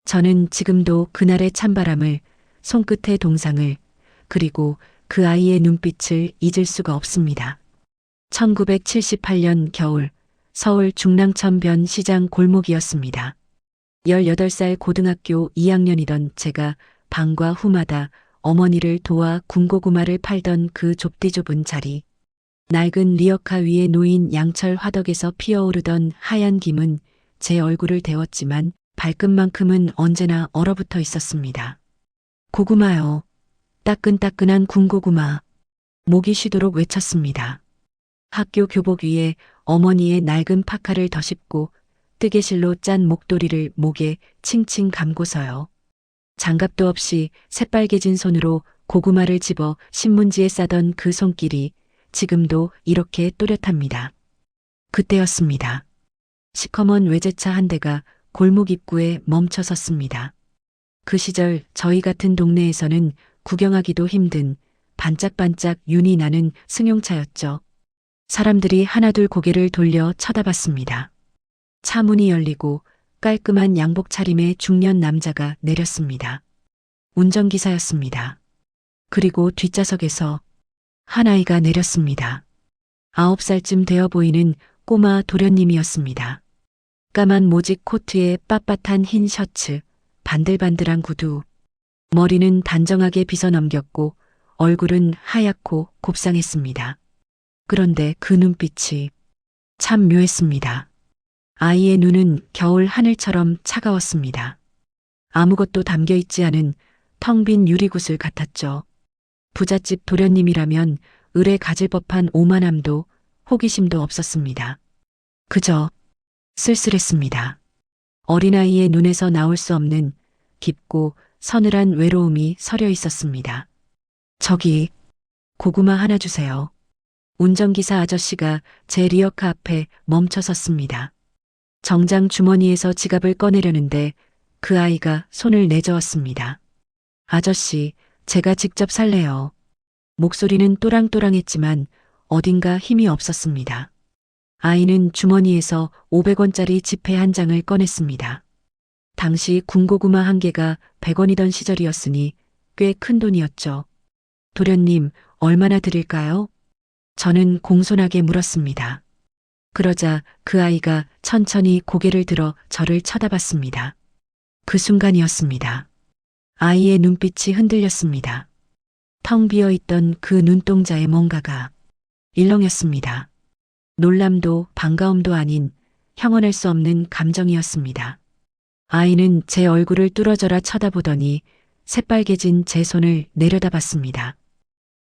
저는 지금도 그날의 찬바람을, 손끝의 동상을, 그리고 그 아이의 눈빛을 잊을 수가 없습니다. 1978년 겨울, 서울 중랑천변 시장 골목이었습니다. 18살 고등학교 2학년이던 제가 방과 후마다 어머니를 도와 군고구마를 팔던 그 좁디좁은 자리. 낡은 리어카 위에 놓인 양철 화덕에서 피어오르던 하얀 김은 제 얼굴을 데웠지만 발끝만큼은 언제나 얼어붙어 있었습니다. 고구마요. 따끈따끈한 군고구마. 목이 쉬도록 외쳤습니다. 학교 교복 위에 어머니의 낡은 파카를 덧입고 뜨개실로 짠 목도리를 목에 칭칭 감고서요. 장갑도 없이 새빨개진 손으로 고구마를 집어 신문지에 싸던 그 손길이 지금도 이렇게 또렷합니다. 그때였습니다. 시커먼 외제차 한 대가 골목 입구에 멈춰 섰습니다. 그 시절 저희 같은 동네에서는 구경하기도 힘든 반짝반짝 윤이 나는 승용차였죠. 사람들이 하나둘 고개를 돌려 쳐다봤습니다. 차 문이 열리고 깔끔한 양복 차림의 중년 남자가 내렸습니다. 운전기사였습니다. 그리고 뒷좌석에서 한 아이가 내렸습니다. 9살쯤 되어 보이는 꼬마 도련님이었습니다. 까만 모직 코트에 빳빳한 흰 셔츠, 반들반들한 구두. 머리는 단정하게 빗어 넘겼고 얼굴은 하얗고 곱상했습니다. 그런데 그 눈빛이 참 묘했습니다. 아이의 눈은 겨울 하늘처럼 차가웠습니다. 아무것도 담겨있지 않은 텅 빈 유리구슬 같았죠. 부잣집 도련님이라면 을에 가질 법한 오만함도 호기심도 없었습니다. 그저 쓸쓸했습니다. 어린아이의 눈에서 나올 수 없는 깊고 서늘한 외로움이 서려 있었습니다. 저기 고구마 하나 주세요. 운전기사 아저씨가 제 리어카 앞에 멈춰 섰습니다. 정장 주머니에서 지갑을 꺼내려는데 그 아이가 손을 내저었습니다. 아저씨, 제가 직접 살래요. 목소리는 또랑또랑했지만 어딘가 힘이 없었습니다. 아이는 주머니에서 500원짜리 지폐 한 장을 꺼냈습니다. 당시 군고구마 한 개가 100원이던 시절이었으니 꽤 큰 돈이었죠. 도련님, 얼마나 드릴까요? 저는 공손하게 물었습니다. 그러자 그 아이가 천천히 고개를 들어 저를 쳐다봤습니다. 그 순간이었습니다. 아이의 눈빛이 흔들렸습니다. 텅 비어있던 그 눈동자에 뭔가가 일렁였습니다. 놀람도 반가움도 아닌 형언할 수 없는 감정이었습니다. 아이는 제 얼굴을 뚫어져라 쳐다보더니 새빨개진 제 손을 내려다봤습니다.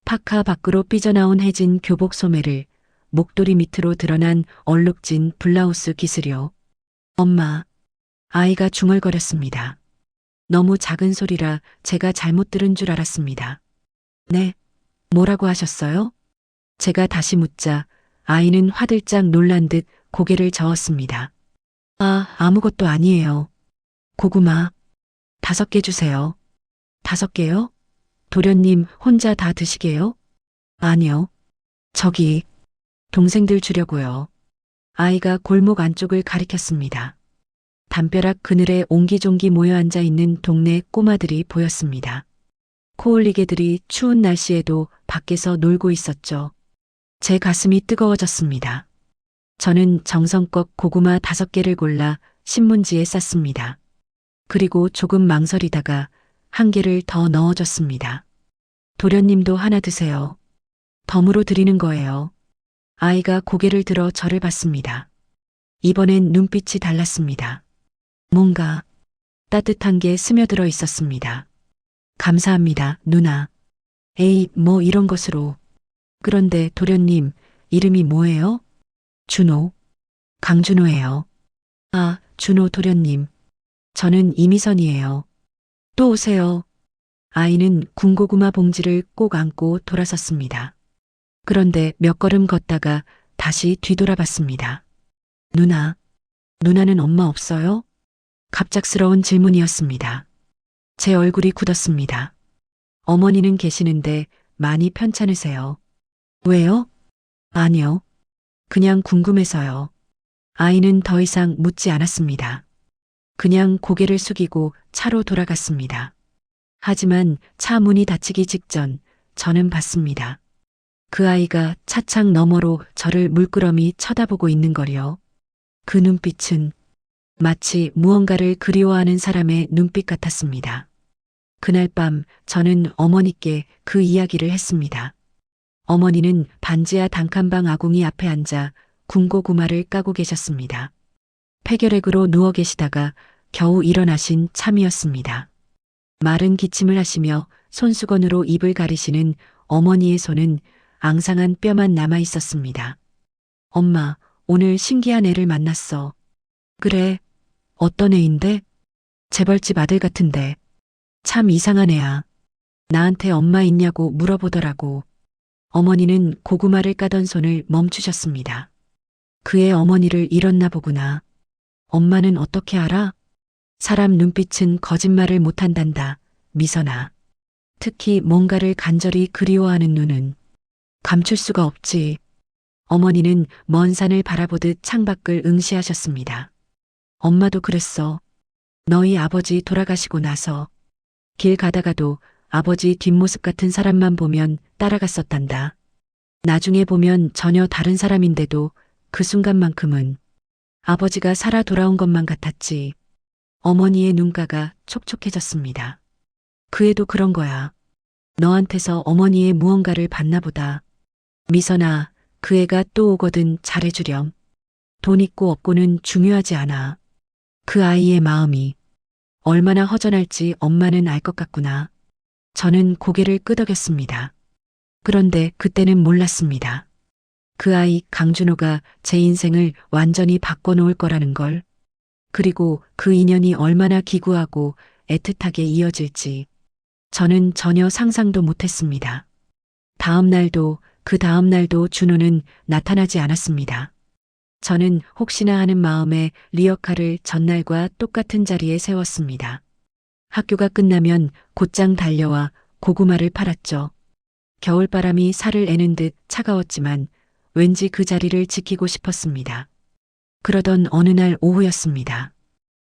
파카 밖으로 삐져나온 해진 교복 소매를 목도리 밑으로 드러난 얼룩진 블라우스 기스려. 엄마. 아이가 중얼거렸습니다. 너무 작은 소리라 제가 잘못 들은 줄 알았습니다. 네. 뭐라고 하셨어요? 제가 다시 묻자 아이는 화들짝 놀란 듯 고개를 저었습니다. 아무것도 아니에요. 고구마 5개 주세요. 5개요? 도련님 혼자 다 드시게요? 아니요. 저기 동생들 주려고요. 아이가 골목 안쪽을 가리켰습니다. 담벼락 그늘에 옹기종기 모여 앉아 있는 동네 꼬마들이 보였습니다. 코올리개들이 추운 날씨에도 밖에서 놀고 있었죠. 제 가슴이 뜨거워졌습니다. 저는 정성껏 고구마 5개를 골라 신문지에 쌌습니다. 그리고 조금 망설이다가 한 개를 더 넣어줬습니다. 도련님도 하나 드세요. 덤으로 드리는 거예요. 아이가 고개를 들어 저를 봤습니다. 이번엔 눈빛이 달랐습니다. 뭔가 따뜻한 게 스며들어 있었습니다. 감사합니다, 누나. 에이, 뭐 이런 것으로. 그런데 도련님, 이름이 뭐예요? 준호. 강준호예요. 아, 준호 도련님. 저는 이미선이에요. 또 오세요. 아이는 군고구마 봉지를 꼭 안고 돌아섰습니다. 그런데 몇 걸음 걷다가 다시 뒤돌아봤습니다. 누나는 엄마 없어요? 갑작스러운 질문이었습니다. 제 얼굴이 굳었습니다. 어머니는 계시는데 많이 편찮으세요. 왜요? 아니요. 그냥 궁금해서요. 아이는 더 이상 묻지 않았습니다. 그냥 고개를 숙이고 차로 돌아갔습니다. 하지만 차 문이 닫히기 직전 저는 봤습니다. 그 아이가 차창 너머로 저를 물끄러미 쳐다보고 있는 걸요. 그 눈빛은 마치 무언가를 그리워하는 사람의 눈빛 같았습니다. 그날 밤 저는 어머니께 그 이야기를 했습니다. 어머니는 반지하 단칸방 아궁이 앞에 앉아 군고구마를 까고 계셨습니다. 폐결핵으로 누워 계시다가 겨우 일어나신 참이었습니다. 마른 기침을 하시며 손수건으로 입을 가리시는 어머니의 손은 앙상한 뼈만 남아 있었습니다. 엄마, 오늘 신기한 애를 만났어. 그래, 어떤 애인데? 재벌집 아들 같은데. 참 이상한 애야. 나한테 엄마 있냐고 물어보더라고. 어머니는 고구마를 까던 손을 멈추셨습니다. 그의 어머니를 잃었나 보구나. 엄마는 어떻게 알아? 사람 눈빛은 거짓말을 못한단다. 미선아. 특히 뭔가를 간절히 그리워하는 눈은 감출 수가 없지. 어머니는 먼 산을 바라보듯 창밖을 응시하셨습니다. 엄마도 그랬어. 너희 아버지 돌아가시고 나서 길 가다가도 아버지 뒷모습 같은 사람만 보면 따라갔었단다. 나중에 보면 전혀 다른 사람인데도 그 순간만큼은 아버지가 살아 돌아온 것만 같았지. 어머니의 눈가가 촉촉해졌습니다. 그 애도 그런 거야. 너한테서 어머니의 무언가를 받나 보다. 미선아, 그 애가 또 오거든 잘해주렴. 돈 있고 없고는 중요하지 않아. 그 아이의 마음이 얼마나 허전할지 엄마는 알 것 같구나. 저는 고개를 끄덕였습니다. 그런데 그때는 몰랐습니다. 그 아이 강준호가 제 인생을 완전히 바꿔놓을 거라는 걸. 그리고 그 인연이 얼마나 기구하고 애틋하게 이어질지 저는 전혀 상상도 못했습니다. 다음 날도 그 다음 날도 준호는 나타나지 않았습니다. 저는 혹시나 하는 마음에 리어카를 전날과 똑같은 자리에 세웠습니다. 학교가 끝나면 곧장 달려와 고구마를 팔았죠. 겨울바람이 살을 애는 듯 차가웠지만 왠지 그 자리를 지키고 싶었습니다. 그러던 어느 날 오후였습니다.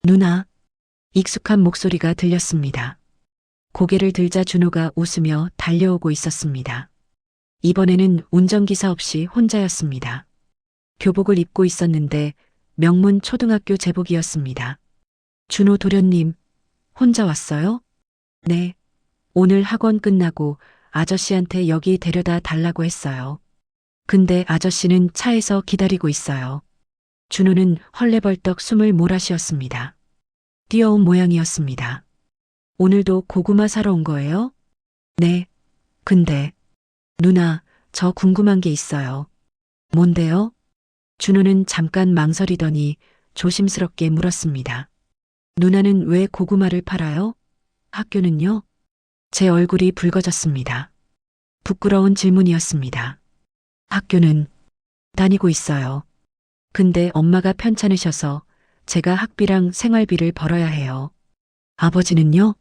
누나, 익숙한 목소리가 들렸습니다. 고개를 들자 준호가 웃으며 달려오고 있었습니다. 이번에는 운전기사 없이 혼자였습니다. 교복을 입고 있었는데 명문 초등학교 제복이었습니다. 준호 도련님, 혼자 왔어요? 네. 오늘 학원 끝나고 아저씨한테 여기 데려다 달라고 했어요. 근데 아저씨는 차에서 기다리고 있어요. 준호는 헐레벌떡 숨을 몰아쉬었습니다. 뛰어온 모양이었습니다. 오늘도 고구마 사러 온 거예요? 네. 근데 누나, 저 궁금한 게 있어요. 뭔데요? 준호는 잠깐 망설이더니 조심스럽게 물었습니다. 누나는 왜 고구마를 팔아요? 학교는요? 제 얼굴이 붉어졌습니다. 부끄러운 질문이었습니다. 학교는 다니고 있어요. 근데 엄마가 편찮으셔서 제가 학비랑 생활비를 벌어야 해요. 아버지는요?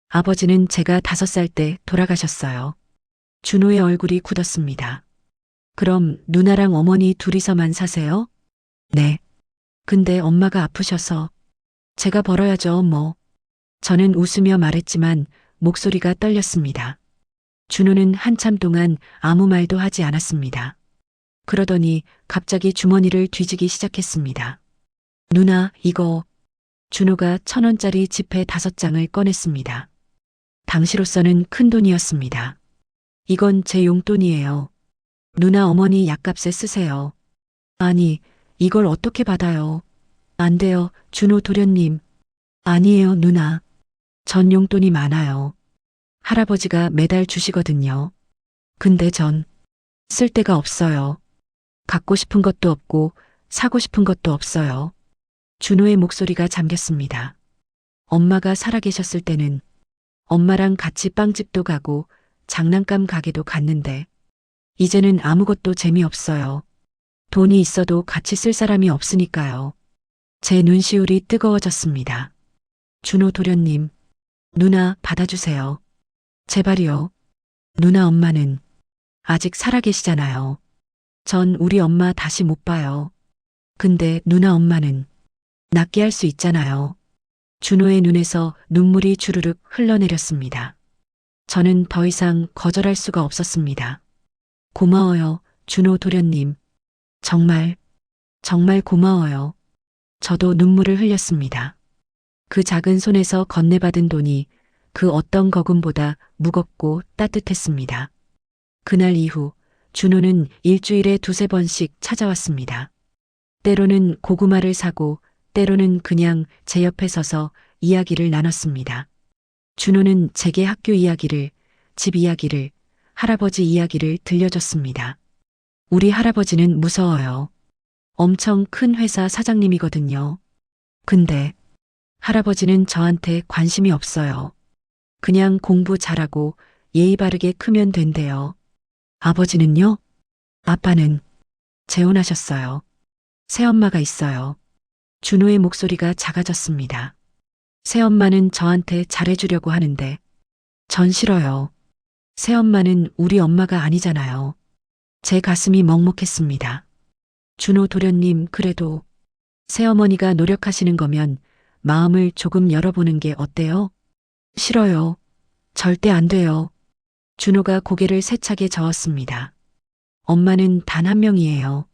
아버지는 제가 5살 때 돌아가셨어요. 준호의 얼굴이 굳었습니다. 그럼 누나랑 어머니 둘이서만 사세요? 네. 근데 엄마가 아프셔서 제가 벌어야죠, 뭐. 저는 웃으며 말했지만 목소리가 떨렸습니다. 준호는 한참 동안 아무 말도 하지 않았습니다. 그러더니 갑자기 주머니를 뒤지기 시작했습니다. 누나, 이거. 준호가 1,000원짜리 지폐 5장을 꺼냈습니다. 당시로서는 큰 돈이었습니다. 이건 제 용돈이에요. 누나 어머니 약값에 쓰세요. 아니, 이걸 어떻게 받아요? 안 돼요, 준호 도련님. 아니에요, 누나. 전 용돈이 많아요. 할아버지가 매달 주시거든요. 근데 전 쓸 데가 없어요. 갖고 싶은 것도 없고 사고 싶은 것도 없어요. 준호의 목소리가 잠겼습니다. 엄마가 살아계셨을 때는 엄마랑 같이 빵집도 가고 장난감 가게도 갔는데 이제는 아무것도 재미없어요. 돈이 있어도 같이 쓸 사람이 없으니까요. 제 눈시울이 뜨거워졌습니다. 준호 도련님, 누나 받아주세요. 제발이요. 누나 엄마는 아직 살아계시잖아요. 전 우리 엄마 다시 못 봐요. 근데 누나 엄마는 낫게 할 수 있잖아요. 준호의 눈에서 눈물이 주르륵 흘러내렸습니다. 저는 더 이상 거절할 수가 없었습니다. 고마워요, 준호 도련님. 정말, 정말 고마워요. 저도 눈물을 흘렸습니다. 그 작은 손에서 건네받은 돈이 그 어떤 거금보다 무겁고 따뜻했습니다. 그날 이후 준호는 일주일에 두세 번씩 찾아왔습니다. 때로는 고구마를 사고 때로는 그냥 제 옆에 서서 이야기를 나눴습니다. 준호는 제게 학교 이야기를, 집 이야기를, 할아버지 이야기를 들려줬습니다. 우리 할아버지는 무서워요. 엄청 큰 회사 사장님이거든요. 근데 할아버지는 저한테 관심이 없어요. 그냥 공부 잘하고 예의 바르게 크면 된대요. 아버지는요? 아빠는 재혼하셨어요. 새엄마가 있어요. 준호의 목소리가 작아졌습니다. 새엄마는 저한테 잘해주려고 하는데 전 싫어요. 새엄마는 우리 엄마가 아니잖아요. 제 가슴이 먹먹했습니다. 준호 도련님, 그래도 새어머니가 노력하시는 거면 마음을 조금 열어보는 게 어때요? 싫어요. 절대 안 돼요. 준호가 고개를 세차게 저었습니다. 엄마는 단 한 명이에요.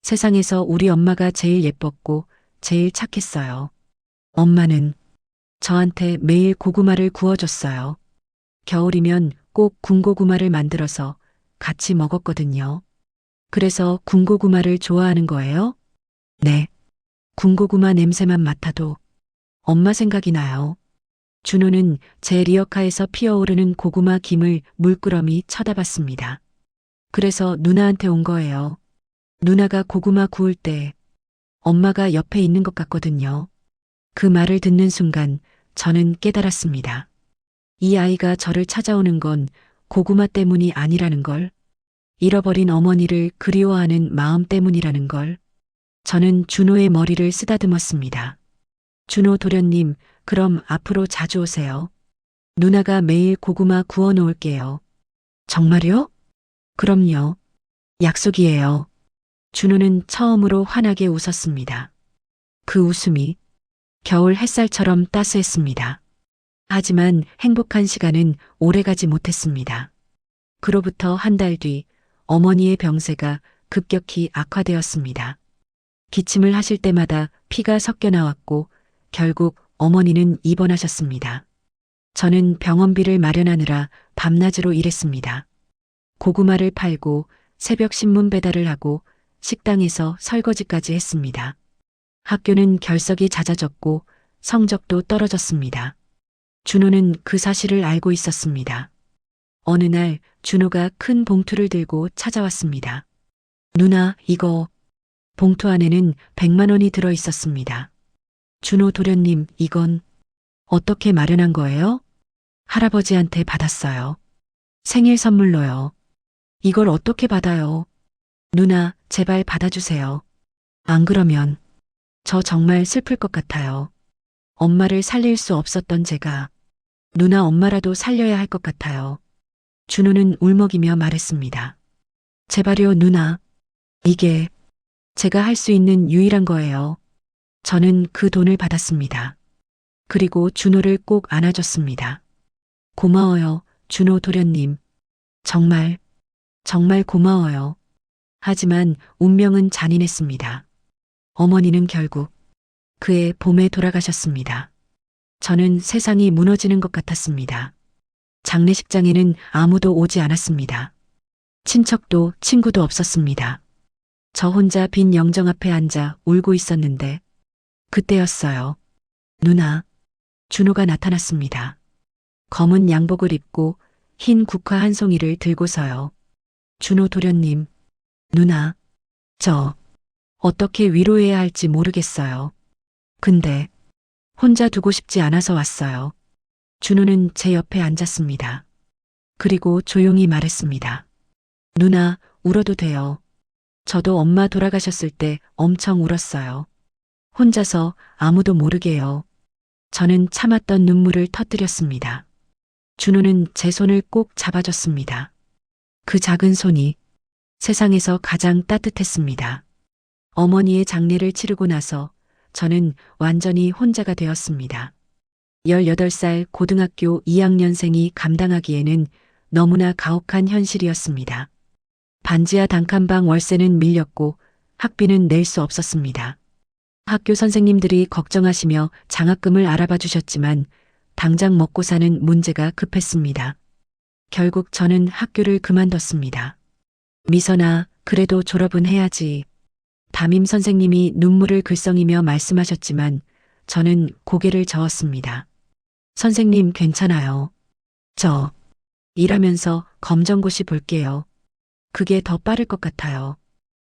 세상에서 우리 엄마가 제일 예뻤고 제일 착했어요. 엄마는 저한테 매일 고구마를 구워줬어요. 겨울이면 꼭 군고구마를 만들어서 같이 먹었거든요. 그래서 군고구마를 좋아하는 거예요? 네. 군고구마 냄새만 맡아도 엄마 생각이 나요. 준호는 제 리어카에서 피어오르는 고구마 김을 물끄러미 쳐다봤습니다. 그래서 누나한테 온 거예요. 누나가 고구마 구울 때 엄마가 옆에 있는 것 같거든요. 그 말을 듣는 순간 저는 깨달았습니다. 이 아이가 저를 찾아오는 건 고구마 때문이 아니라는 걸, 잃어버린 어머니를 그리워하는 마음 때문이라는 걸. 저는 준호의 머리를 쓰다듬었습니다. 준호 도련님, 그럼 앞으로 자주 오세요. 누나가 매일 고구마 구워 놓을게요. 정말요? 그럼요. 약속이에요. 준호는 처음으로 환하게 웃었습니다. 그 웃음이 겨울 햇살처럼 따스했습니다. 하지만 행복한 시간은 오래가지 못했습니다. 그로부터 한 달 뒤 어머니의 병세가 급격히 악화되었습니다. 기침을 하실 때마다 피가 섞여 나왔고 결국 어머니는 입원하셨습니다. 저는 병원비를 마련하느라 밤낮으로 일했습니다. 고구마를 팔고 새벽 신문 배달을 하고 식당에서 설거지까지 했습니다. 학교는 결석이 잦아졌고 성적도 떨어졌습니다. 준호는 그 사실을 알고 있었습니다. 어느 날 준호가 큰 봉투를 들고 찾아왔습니다. 누나, 이거. 봉투 안에는 100만 원이 들어 있었습니다. 준호 도련님, 이건 어떻게 마련한 거예요? 할아버지한테 받았어요. 생일 선물로요. 이걸 어떻게 받아요? 누나, 제발 받아주세요. 안 그러면 저 정말 슬플 것 같아요. 엄마를 살릴 수 없었던 제가 누나 엄마라도 살려야 할 것 같아요. 준호는 울먹이며 말했습니다. 제발요, 누나. 이게 제가 할 수 있는 유일한 거예요. 저는 그 돈을 받았습니다. 그리고 준호를 꼭 안아줬습니다. 고마워요, 준호 도련님. 정말, 정말 고마워요. 하지만 운명은 잔인했습니다. 어머니는 결국 그해 봄에 돌아가셨습니다. 저는 세상이 무너지는 것 같았습니다. 장례식장에는 아무도 오지 않았습니다. 친척도 친구도 없었습니다. 저 혼자 빈 영정 앞에 앉아 울고 있었는데 그때였어요. 누나, 준호가 나타났습니다. 검은 양복을 입고 흰 국화 한 송이를 들고서요. 준호 도련님, 누나, 저 어떻게 위로해야 할지 모르겠어요. 근데 혼자 두고 싶지 않아서 왔어요. 준호는 제 옆에 앉았습니다. 그리고 조용히 말했습니다. 누나, 울어도 돼요. 저도 엄마 돌아가셨을 때 엄청 울었어요. 혼자서 아무도 모르게요. 저는 참았던 눈물을 터뜨렸습니다. 준호는 제 손을 꼭 잡아줬습니다. 그 작은 손이 세상에서 가장 따뜻했습니다. 어머니의 장례를 치르고 나서 저는 완전히 혼자가 되었습니다. 18살 고등학교 2학년생이 감당하기에는 너무나 가혹한 현실이었습니다. 반지하 단칸방 월세는 밀렸고 학비는 낼 수 없었습니다. 학교 선생님들이 걱정하시며 장학금을 알아봐 주셨지만 당장 먹고 사는 문제가 급했습니다. 결국 저는 학교를 그만뒀습니다. 미선아, 그래도 졸업은 해야지. 담임 선생님이 눈물을 글썽이며 말씀하셨지만 저는 고개를 저었습니다. 선생님 괜찮아요. 저 일하면서 검정고시 볼게요. 그게 더 빠를 것 같아요.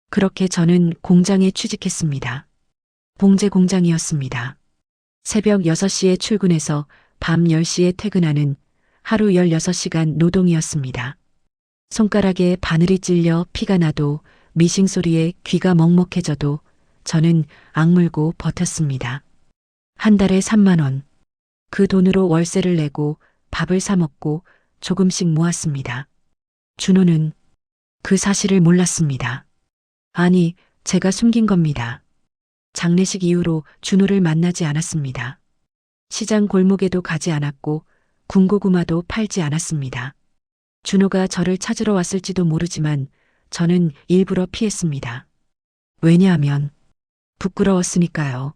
그렇게 저는 공장에 취직했습니다. 봉제 공장이었습니다. 새벽 6시에 출근해서 밤 10시에 퇴근하는 하루 16시간 노동이었습니다. 손가락에 바늘이 찔려 피가 나도 미싱 소리에 귀가 먹먹해져도 저는 악물고 버텼습니다. 한 달에 3만 원. 그 돈으로 월세를 내고 밥을 사 먹고 조금씩 모았습니다. 준호는 그 사실을 몰랐습니다. 아니, 제가 숨긴 겁니다. 장례식 이후로 준호를 만나지 않았습니다. 시장 골목에도 가지 않았고 군고구마도 팔지 않았습니다. 준호가 저를 찾으러 왔을지도 모르지만 저는 일부러 피했습니다. 왜냐하면 부끄러웠으니까요.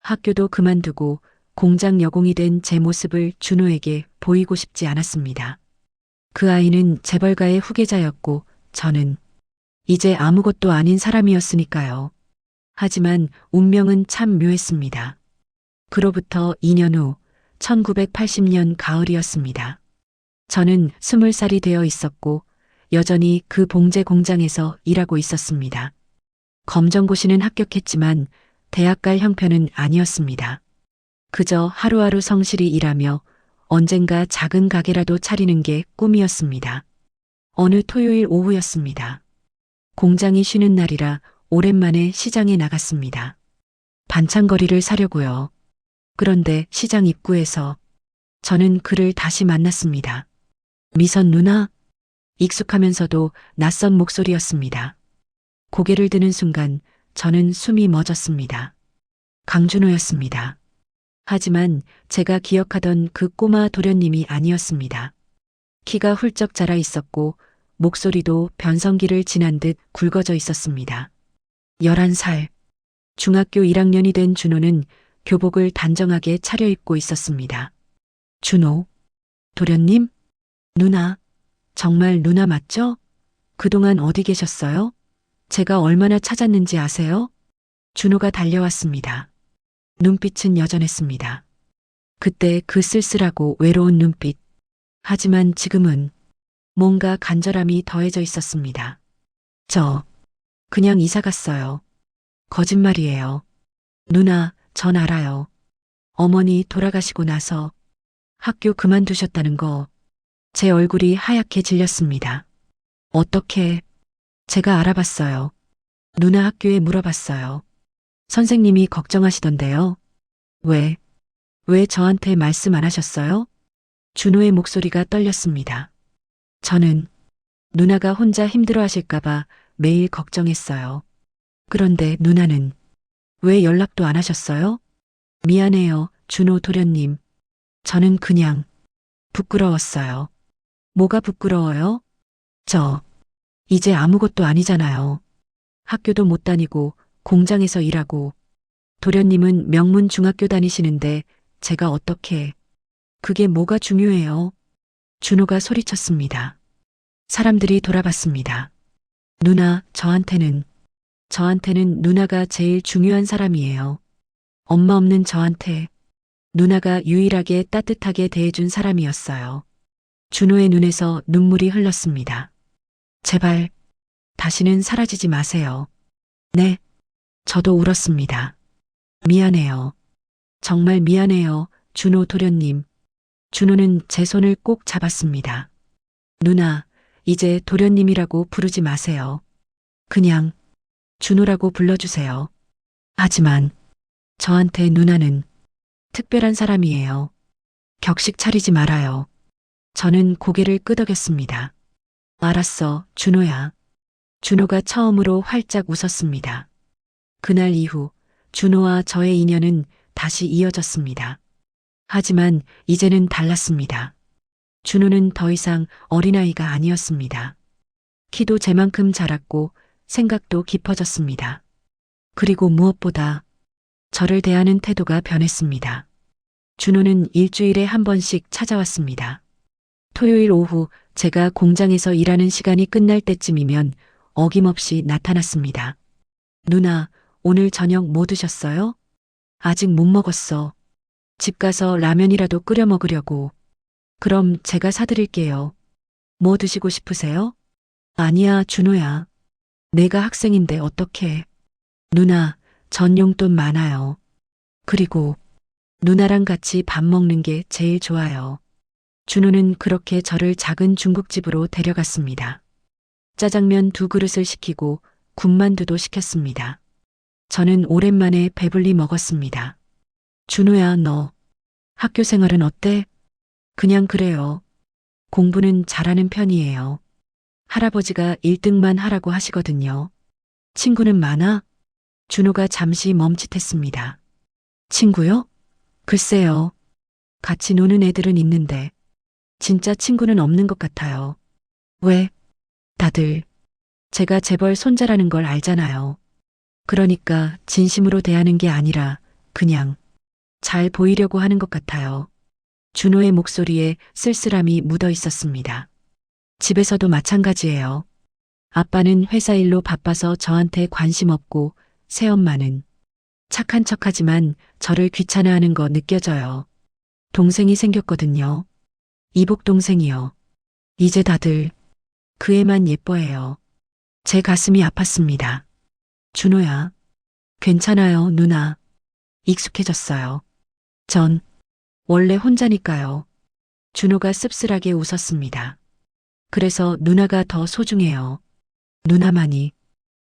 학교도 그만두고 공장 여공이 된 제 모습을 준호에게 보이고 싶지 않았습니다. 그 아이는 재벌가의 후계자였고 저는 이제 아무것도 아닌 사람이었으니까요. 하지만 운명은 참 묘했습니다. 그로부터 2년 후 1980년 가을이었습니다. 저는 20살이 되어 있었고 여전히 그 봉제 공장에서 일하고 있었습니다. 검정고시는 합격했지만 대학 갈 형편은 아니었습니다. 그저 하루하루 성실히 일하며 언젠가 작은 가게라도 차리는 게 꿈이었습니다. 어느 토요일 오후였습니다. 공장이 쉬는 날이라 오랜만에 시장에 나갔습니다. 반찬거리를 사려고요. 그런데 시장 입구에서 저는 그를 다시 만났습니다. 미선 누나? 익숙하면서도 낯선 목소리였습니다. 고개를 드는 순간 저는 숨이 멎었습니다. 강준호였습니다. 하지만 제가 기억하던 그 꼬마 도련님이 아니었습니다. 키가 훌쩍 자라 있었고 목소리도 변성기를 지난 듯 굵어져 있었습니다. 11살. 중학교 1학년이 된 준호는 교복을 단정하게 차려입고 있었습니다. 준호. 도련님? 누나. 정말 누나 맞죠? 그동안 어디 계셨어요? 제가 얼마나 찾았는지 아세요? 준호가 달려왔습니다. 눈빛은 여전했습니다. 그때 그 쓸쓸하고 외로운 눈빛. 하지만 지금은 뭔가 간절함이 더해져 있었습니다. 저 그냥 이사 갔어요. 거짓말이에요. 누나, 전 알아요. 어머니 돌아가시고 나서 학교 그만두셨다는 거. 제 얼굴이 하얗게 질렸습니다. 어떻게? 제가 알아봤어요. 누나 학교에 물어봤어요. 선생님이 걱정하시던데요. 왜 저한테 말씀 안 하셨어요? 준호의 목소리가 떨렸습니다. 저는 누나가 혼자 힘들어 하실까봐 매일 걱정했어요. 그런데 누나는 왜 연락도 안 하셨어요? 미안해요, 준호 도련님. 저는 그냥 부끄러웠어요. 뭐가 부끄러워요? 저 이제 아무것도 아니잖아요. 학교도 못 다니고 공장에서 일하고 도련님은 명문 중학교 다니시는데 제가 어떻게 그게 뭐가 중요해요? 준호가 소리쳤습니다. 사람들이 돌아봤습니다. 누나, 저한테는 누나가 제일 중요한 사람이에요. 엄마 없는 저한테 누나가 유일하게 따뜻하게 대해준 사람이었어요. 준호의 눈에서 눈물이 흘렀습니다. 제발 다시는 사라지지 마세요. 네, 저도 울었습니다. 미안해요. 정말 미안해요, 준호 도련님. 준호는 제 손을 꼭 잡았습니다. 누나, 이제 도련님이라고 부르지 마세요. 그냥 준호라고 불러주세요. 하지만 저한테 누나는 특별한 사람이에요. 격식 차리지 말아요. 저는 고개를 끄덕였습니다. 알았어, 준호야. 준호가 처음으로 활짝 웃었습니다. 그날 이후 준호와 저의 인연은 다시 이어졌습니다. 하지만 이제는 달랐습니다. 준호는 더 이상 어린아이가 아니었습니다. 키도 제만큼 자랐고 생각도 깊어졌습니다. 그리고 무엇보다 저를 대하는 태도가 변했습니다. 준호는 일주일에 한 번씩 찾아왔습니다. 토요일 오후 제가 공장에서 일하는 시간이 끝날 때쯤이면 어김없이 나타났습니다. 누나, 오늘 저녁 뭐 드셨어요? 아직 못 먹었어. 집 가서 라면이라도 끓여 먹으려고. 그럼 제가 사드릴게요. 뭐 드시고 싶으세요? 아니야, 준호야. 내가 학생인데 어떡해. 누나, 전 용돈 많아요. 그리고 누나랑 같이 밥 먹는 게 제일 좋아요. 준호는 그렇게 저를 작은 중국집으로 데려갔습니다. 짜장면 2그릇을 시키고 군만두도 시켰습니다. 저는 오랜만에 배불리 먹었습니다. 준호야, 너 학교 생활은 어때? 그냥 그래요. 공부는 잘하는 편이에요. 할아버지가 1등만 하라고 하시거든요. 친구는 많아? 준호가 잠시 멈칫했습니다. 친구요? 글쎄요. 같이 노는 애들은 있는데 진짜 친구는 없는 것 같아요. 왜? 다들 제가 재벌 손자라는 걸 알잖아요. 그러니까 진심으로 대하는 게 아니라 그냥 잘 보이려고 하는 것 같아요. 준호의 목소리에 쓸쓸함이 묻어 있었습니다. 집에서도 마찬가지예요. 아빠는 회사 일로 바빠서 저한테 관심 없고 새엄마는 착한 척하지만 저를 귀찮아하는 거 느껴져요. 동생이 생겼거든요. 이복 동생이요. 이제 다들 그 애만 예뻐해요. 제 가슴이 아팠습니다. 준호야. 괜찮아요, 누나. 익숙해졌어요. 전 원래 혼자니까요. 준호가 씁쓸하게 웃었습니다. 그래서 누나가 더 소중해요. 누나만이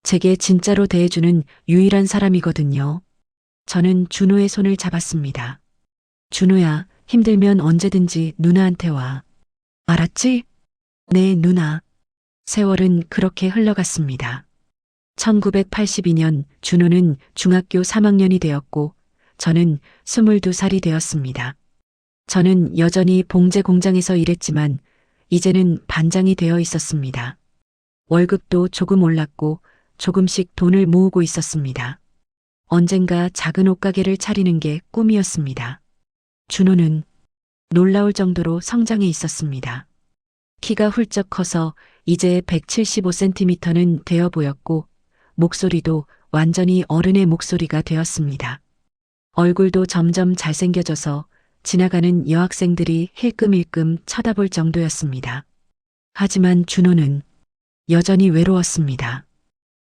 제게 진짜로 대해주는 유일한 사람이거든요. 저는 준호의 손을 잡았습니다. 준호야, 힘들면 언제든지 누나한테 와. 알았지? 네, 누나. 세월은 그렇게 흘러갔습니다. 1982년 준호는 중학교 3학년이 되었고 저는 22살이 되었습니다. 저는 여전히 봉제 공장에서 일했지만 이제는 반장이 되어 있었습니다. 월급도 조금 올랐고 조금씩 돈을 모으고 있었습니다. 언젠가 작은 옷가게를 차리는 게 꿈이었습니다. 준호는 놀라울 정도로 성장해 있었습니다. 키가 훌쩍 커서 이제 175cm는 되어 보였고 목소리도 완전히 어른의 목소리가 되었습니다. 얼굴도 점점 잘생겨져서 지나가는 여학생들이 힐끔힐끔 쳐다볼 정도였습니다. 하지만 준호는 여전히 외로웠습니다.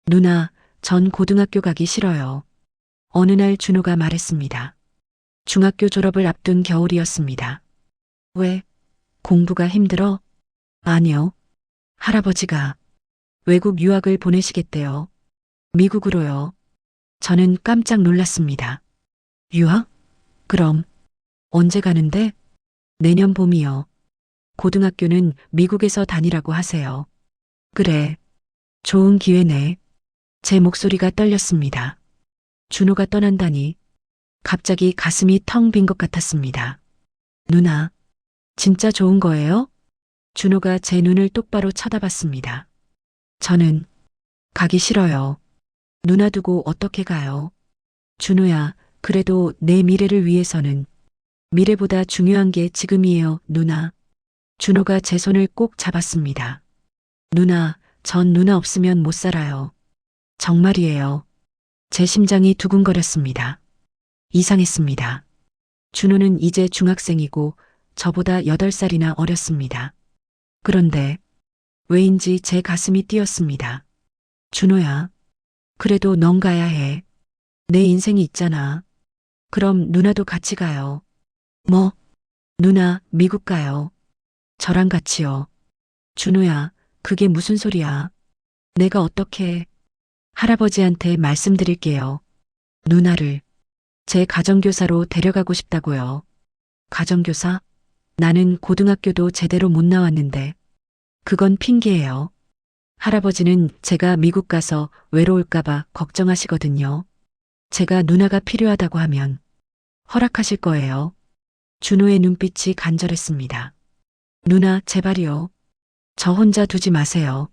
누나, 전 고등학교 가기 싫어요. 어느 날 준호가 말했습니다. 중학교 졸업을 앞둔 겨울이었습니다. 왜? 공부가 힘들어? 아니요. 할아버지가 외국 유학을 보내시겠대요. 미국으로요. 저는 깜짝 놀랐습니다. 유학? 그럼 언제 가는데? 내년 봄이요. 고등학교는 미국에서 다니라고 하세요. 그래. 좋은 기회네. 제 목소리가 떨렸습니다. 준호가 떠난다니 갑자기 가슴이 텅 빈 것 같았습니다. 누나, 진짜 좋은 거예요? 준호가 제 눈을 똑바로 쳐다봤습니다. 저는 가기 싫어요. 누나 두고 어떻게 가요? 준호야, 그래도 내 미래를 위해서는 미래보다 중요한 게 지금이에요, 누나. 준호가 제 손을 꼭 잡았습니다. 누나, 전 누나 없으면 못 살아요. 정말이에요. 제 심장이 두근거렸습니다. 이상했습니다. 준호는 이제 중학생이고 저보다 8살이나 어렸습니다. 그런데 왜인지 제 가슴이 뛰었습니다. 준호야, 그래도 넌 가야 해. 내 인생이 있잖아. 그럼 누나도 같이 가요. 뭐? 누나, 미국 가요. 저랑 같이요. 준호야, 그게 무슨 소리야. 내가 어떻게 할아버지한테 말씀드릴게요. 누나를 제 가정교사로 데려가고 싶다고요. 가정교사? 나는 고등학교도 제대로 못 나왔는데. 그건 핑계예요. 할아버지는 제가 미국 가서 외로울까봐 걱정하시거든요. 제가 누나가 필요하다고 하면 허락하실 거예요. 준호의 눈빛이 간절했습니다. 누나, 제발이요. 저 혼자 두지 마세요.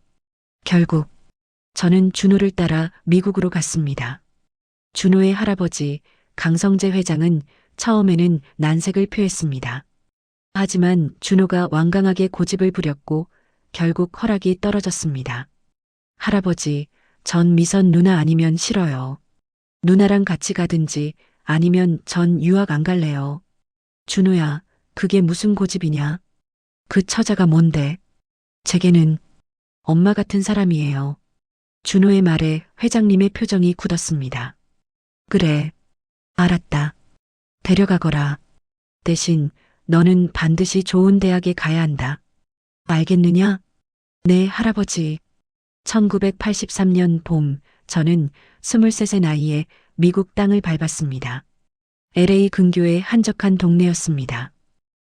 결국 저는 준호를 따라 미국으로 갔습니다. 준호의 할아버지 강성재 회장은 처음에는 난색을 표했습니다. 하지만 준호가 완강하게 고집을 부렸고 결국 허락이 떨어졌습니다. 할아버지, 전 미선 누나 아니면 싫어요. 누나랑 같이 가든지 아니면 전 유학 안 갈래요. 준호야, 그게 무슨 고집이냐? 그 처자가 뭔데? 제게는 엄마 같은 사람이에요. 준호의 말에 회장님의 표정이 굳었습니다. 그래, 알았다. 데려가거라. 대신 너는 반드시 좋은 대학에 가야 한다. 알겠느냐? 네, 할아버지. 1983년 봄, 저는 23세 나이에 미국 땅을 밟았습니다. LA 근교의 한적한 동네였습니다.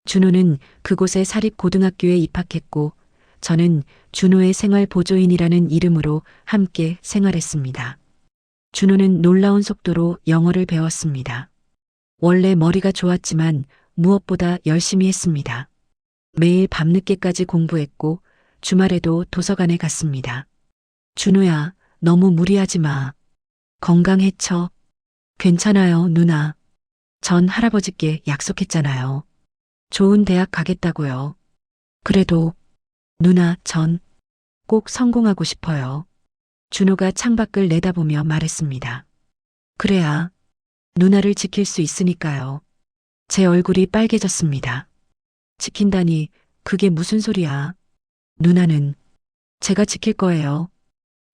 준호는 그곳의 사립고등학교에 입학했고, 저는 준호의 생활보조인이라는 이름으로 함께 생활했습니다. 준호는 놀라운 속도로 영어를 배웠습니다. 원래 머리가 좋았지만 무엇보다 열심히 했습니다. 매일 밤늦게까지 공부했고 주말에도 도서관에 갔습니다. 준호야, 너무 무리하지 마. 건강해쳐. 괜찮아요, 누나. 전 할아버지께 약속했잖아요. 좋은 대학 가겠다고요. 그래도 누나, 전 꼭 성공하고 싶어요. 준호가 창밖을 내다보며 말했습니다. 그래야 누나를 지킬 수 있으니까요. 제 얼굴이 빨개졌습니다. 지킨다니, 그게 무슨 소리야. 누나는 제가 지킬 거예요.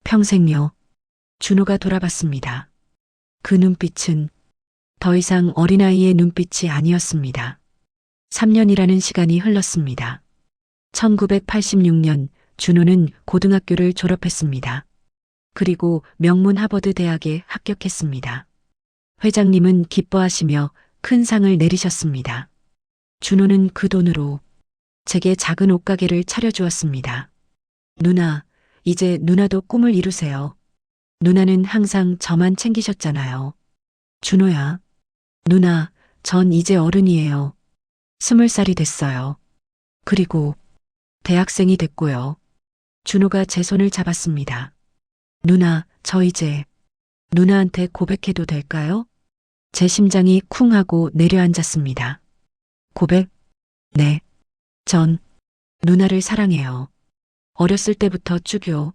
평생요. 준호가 돌아봤습니다. 그 눈빛은 더 이상 어린아이의 눈빛이 아니었습니다. 3년이라는 시간이 흘렀습니다. 1986년 준호는 고등학교를 졸업했습니다. 그리고 명문 하버드 대학에 합격했습니다. 회장님은 기뻐하시며 큰 상을 내리셨습니다. 준호는 그 돈으로 제게 작은 옷가게를 차려주었습니다. 누나, 이제 누나도 꿈을 이루세요. 누나는 항상 저만 챙기셨잖아요. 준호야, 누나, 전 이제 어른이에요. 20살이 됐어요. 그리고 대학생이 됐고요. 준호가 제 손을 잡았습니다. 누나, 저 이제 누나한테 고백해도 될까요? 제 심장이 쿵 하고 내려앉았습니다. 고백? 네. 전 누나를 사랑해요. 어렸을 때부터 쭉요.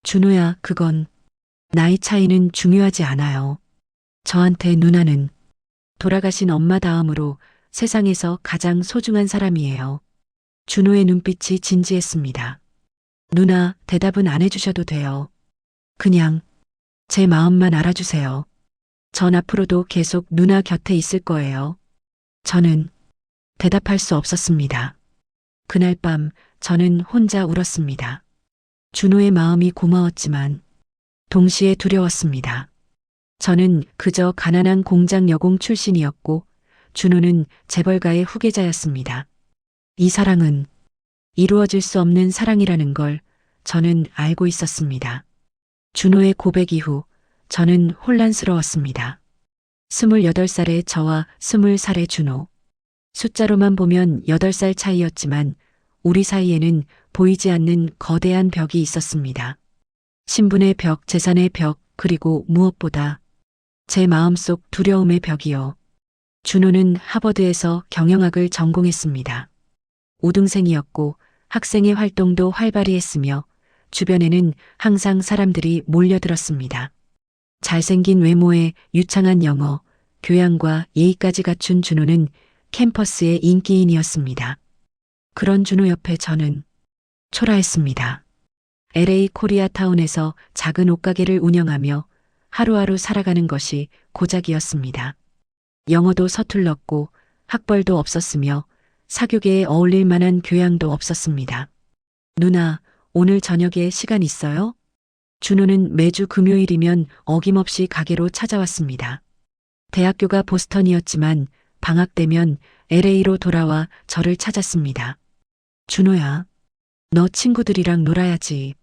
준호야, 그건 나이 차이는 중요하지 않아요. 저한테 누나는 돌아가신 엄마 다음으로 세상에서 가장 소중한 사람이에요. 준호의 눈빛이 진지했습니다. 누나, 대답은 안 해주셔도 돼요. 그냥 제 마음만 알아주세요. 전 앞으로도 계속 누나 곁에 있을 거예요. 저는 대답할 수 없었습니다. 그날 밤 저는 혼자 울었습니다. 준호의 마음이 고마웠지만 동시에 두려웠습니다. 저는 그저 가난한 공장 여공 출신이었고 준호는 재벌가의 후계자였습니다. 이 사랑은 이루어질 수 없는 사랑이라는 걸 저는 알고 있었습니다. 준호의 고백 이후 저는 혼란스러웠습니다. 28살의 저와 20살의 준호. 숫자로만 보면 8살 차이였지만 우리 사이에는 보이지 않는 거대한 벽이 있었습니다. 신분의 벽, 재산의 벽, 그리고 무엇보다 제 마음속 두려움의 벽이요. 준호는 하버드에서 경영학을 전공했습니다. 우등생이었고 학생의 활동도 활발히 했으며 주변에는 항상 사람들이 몰려들었습니다. 잘생긴 외모에 유창한 영어, 교양과 예의까지 갖춘 준호는 캠퍼스의 인기인이었습니다. 그런 준호 옆에 저는 초라했습니다. LA 코리아타운에서 작은 옷가게를 운영하며 하루하루 살아가는 것이 고작이었습니다. 영어도 서툴렀고 학벌도 없었으며 사교계에 어울릴 만한 교양도 없었습니다. 누나, 오늘 저녁에 시간 있어요? 준호는 매주 금요일이면 어김없이 가게로 찾아왔습니다. 대학교가 보스턴이었지만 방학 되면 LA로 돌아와 저를 찾았습니다. 준호야, 너 친구들이랑 놀아야지.